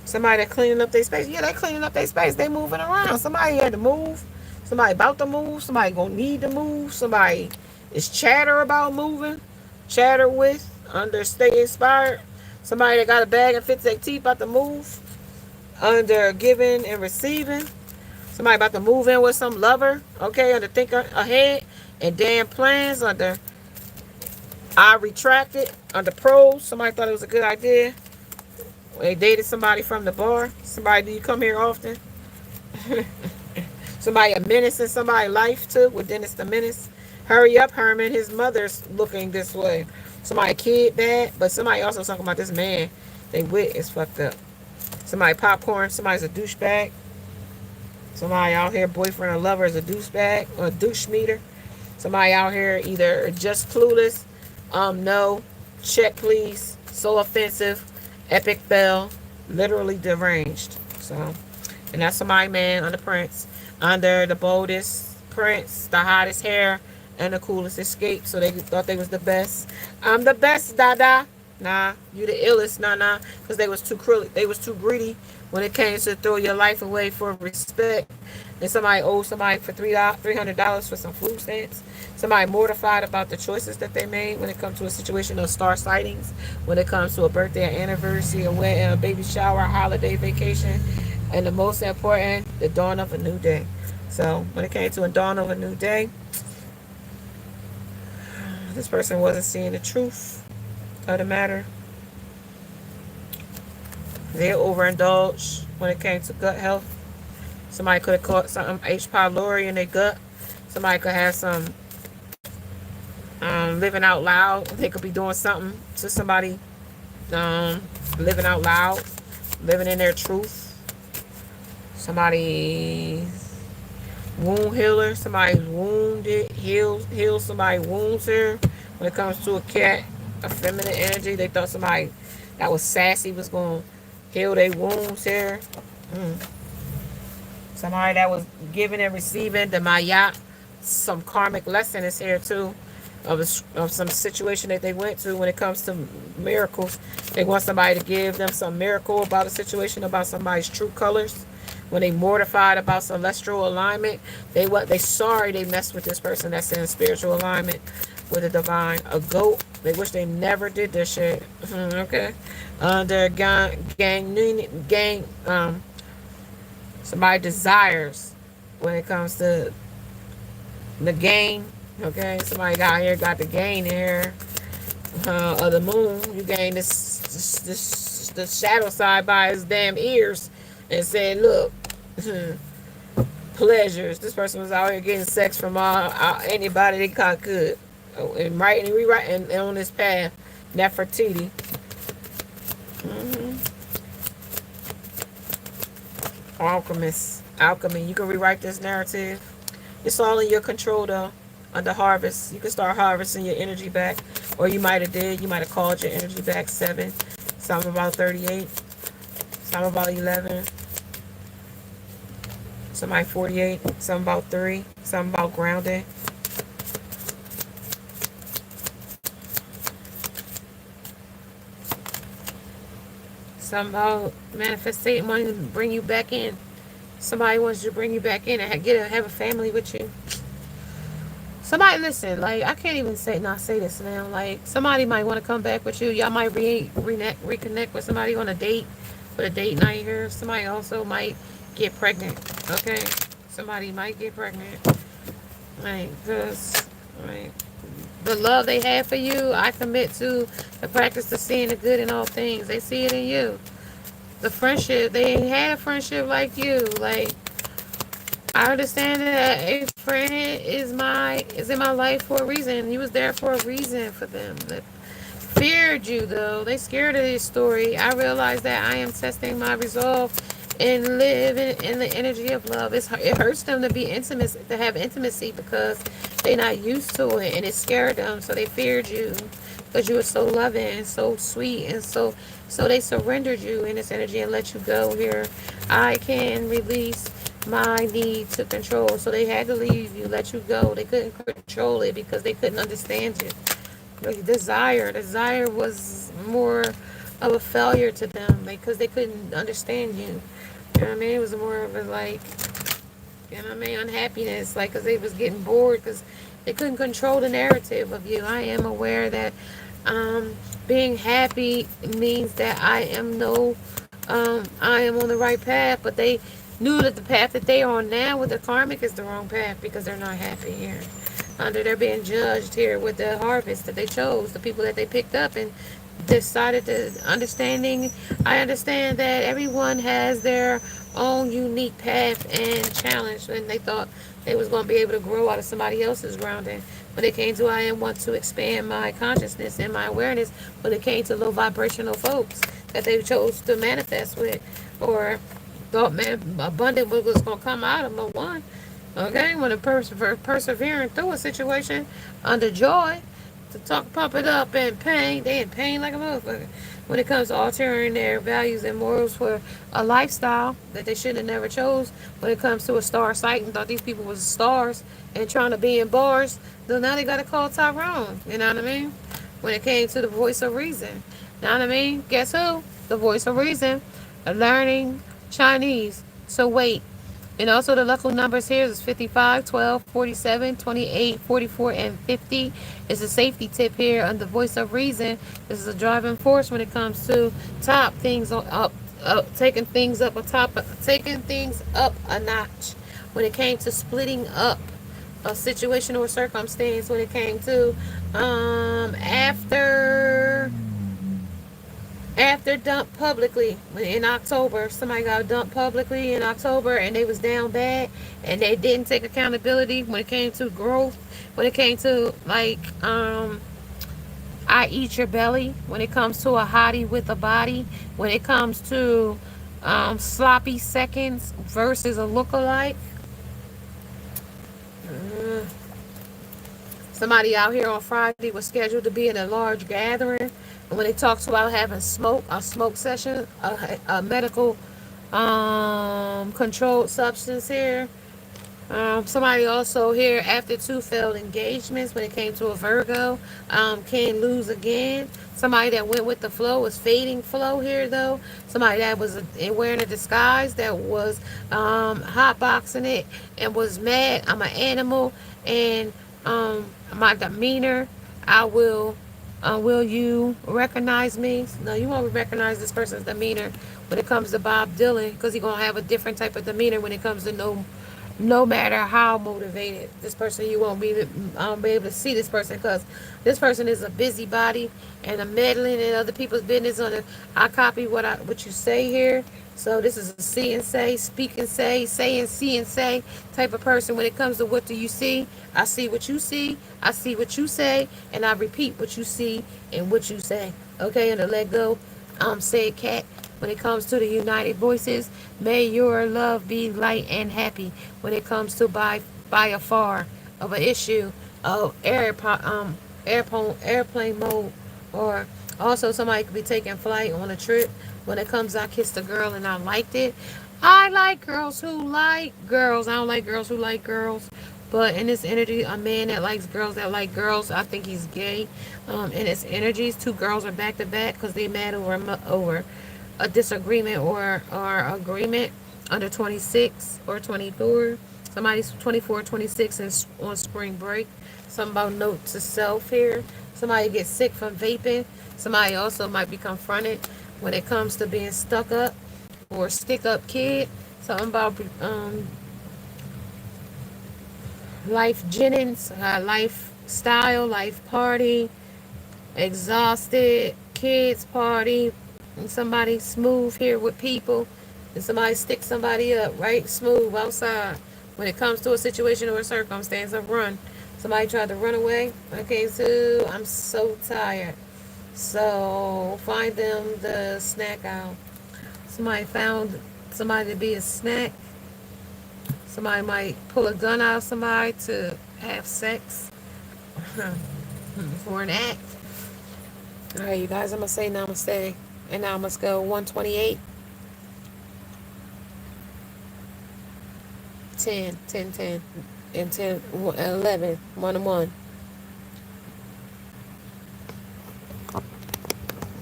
Somebody that cleaning up their space. Yeah, they cleaning up their space. They moving around. Somebody had to move. Somebody about to move. Somebody gonna need to move. Somebody is chatter about moving. Chatter with. Under stay inspired. Somebody that got a bag and fits their teeth about to move. Under giving and receiving. Somebody about to move in with some lover. Okay, under think ahead. And damn plans. Under I retracted. Under pros. Somebody thought it was a good idea. They dated somebody from the bar. Somebody, do you come here often? Somebody a menace in somebody's life too. With Dennis the Menace. Hurry up, Herman. His mother's looking this way. Somebody kid bad, but somebody also talking about this man. They wit is fucked up. Somebody popcorn. Somebody's a douchebag. Somebody out here, boyfriend or lover, is a douchebag or a douche meter. Somebody out here either just clueless, no, check please, so offensive, epic fail, literally deranged. So, and that's somebody, man, under Prince, under the boldest prince, the hottest hair, and the coolest escape. So they thought they was the best. I'm the best, Dada. Nah, you the illest, nah, because they was too greedy when it came to throw your life away for respect. And somebody owed somebody for $300 for some food stamps. Somebody mortified about the choices that they made when it comes to a situation of star sightings, when it comes to a birthday, an anniversary, a wedding, a baby shower, a holiday, vacation, and the most important, the dawn of a new day. So when it came to a dawn of a new day, this person wasn't seeing the truth of the matter. They overindulged when it came to gut health. Somebody could have caught something H. pylori in their gut. Somebody could have some living out loud. They could be doing something to somebody living out loud, living in their truth. Somebody's wound healer. Somebody's wounded, heals somebody's wounds here. When it comes to a cat, a feminine energy, they thought somebody that was sassy was going to heal their wounds here. Somebody that was giving and receiving the Maya. Some karmic lesson is here too. Of some situation that they went to when it comes to miracles. They want somebody to give them some miracle about a situation, about somebody's true colors. When they mortified about celestial alignment, they sorry they messed with this person that's in spiritual alignment with the divine. A goat, they wish they never did this shit. Okay. Their gang, somebody desires when it comes to the gain. Okay, somebody got here, got the gain here of the moon. You gain this the shadow side by his damn ears and said, look, pleasures. This person was out here getting sex from anybody they caught good. And writing and rewriting and on this path. Nefertiti. Alchemy. You can rewrite this narrative. It's all in your control though. Under harvest, you can start harvesting your energy back, or you might have did. You might have called your energy back 7, some about 38, some about 11, somebody 48, some about 3, some about grounding. Some about manifesting money to bring you back in. Somebody wants you to bring you back in and have a family with you. Somebody, listen, like, I can't even not say this now. Like, somebody might want to come back with you. Y'all might reconnect with somebody on a date, with a date night here. Somebody also might get pregnant, okay? Somebody might get pregnant. Like, because, like, the love they have for you, I commit to the practice of seeing the good in all things. They see it in you. The friendship, they ain't had a friendship like you. Like, I understand that a friend is in my life for a reason. He was there for a reason for them. That feared you though. They scared of this story. I realized that I am testing my resolve and living in the energy of love. It hurts them to be intimate, to have intimacy because they're not used to it, and it scared them. So they feared you because you were so loving and so sweet, and so they surrendered you in this energy and let you go. Here, I can release my need to control. So they had to leave you, let you go. They couldn't control it because they couldn't understand you. Desire was more of a failure to them because they couldn't understand you. You know what I mean? It was more of a, like, you know what I mean, unhappiness, like, because they was getting bored because they couldn't control the narrative of you. I am aware that being happy means that I am on the right path, but they knew that the path that they are on now with the karmic is the wrong path because they're not happy here. They're being judged here with the harvest that they chose, the people that they picked up, and decided to understanding. I understand that everyone has their own unique path and challenge, and they thought they was going to be able to grow out of somebody else's grounding. When it came to I want to expand my consciousness and my awareness, when it came to low vibrational folks that they chose to manifest with, or thought, man, abundant was going to come out of no one. Okay, when a person persevering through a situation under joy, to pump it up in pain, they in pain like a motherfucker. when it comes to altering their values and morals for a lifestyle that they should have never chose. When it comes to a star site and thought these people was stars and trying to be in bars, so now they got to call Tyrone. You know what I mean? When it came to the voice of reason, you know what I mean? Guess who? The voice of reason, learning Chinese. So wait. And also the local numbers here is 55, 12, 47, 28, 44, and 50. It's a safety tip here on the voice of reason. This is a driving force when it comes to top things up, taking things up a top, taking things up a notch. When it came to splitting up a situation or circumstance, when it came to after dumped publicly in October, somebody got dumped publicly in October and they was down bad and they didn't take accountability when it came to growth, when it came to like I eat your belly, when it comes to a hottie with a body, when it comes to sloppy seconds versus a lookalike. uh, Somebody out here on Friday was scheduled to be in a large gathering. And when they talked about having a smoke session, a medical controlled substance here. Somebody also here after two failed engagements when it came to a Virgo, can lose again. Somebody that went with the flow was fading flow here though. Somebody that was wearing a disguise that was hotboxing it and was mad. I'm an animal and my demeanor. I will you recognize me? No, you won't recognize this person's demeanor when it comes to Bob Dylan because he's gonna have a different type of demeanor when it comes to no matter how motivated this person, you won't be able to see this person because this person is a busybody and a meddling in other people's business. I copy what you say here. So this is a see and say, speak and say and see and say type of person. When it comes to what do you see, I see what you see, I see what you say, and I repeat what you see and what you say. Okay, and to let go, say it, cat. When it comes to the United Voices, may your love be light and happy. When it comes to by a far of an issue of airplane mode, or also somebody could be taking flight on a trip. When it comes, I kissed a girl and I liked it. I like girls who like girls. I don't like girls who like girls. But in this energy, a man that likes girls that like girls, I think he's gay. In its energies, two girls are back to back because they mad over a disagreement or agreement under 26 or 24. Somebody's 24, 26 and on spring break. Something about note to self here. Somebody gets sick from vaping. Somebody also might be confronted when it comes to being stuck up or stick up kid. Something about life Jennings, lifestyle, life party, exhausted, kids party, and somebody smooth here with people, and somebody stick somebody up, right? Smooth outside. When it comes to a situation or a circumstance of run, somebody tried to run away. Okay, so I'm so tired. So find them the snack aisle. Somebody found somebody to be a snack. Somebody might pull a gun out of somebody to have sex for an act. All right, you guys, I'm going to say namaste. And now I must go 128, 10, 10, 10, and 10, 11, 1 and 1.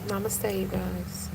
Namaste, you guys.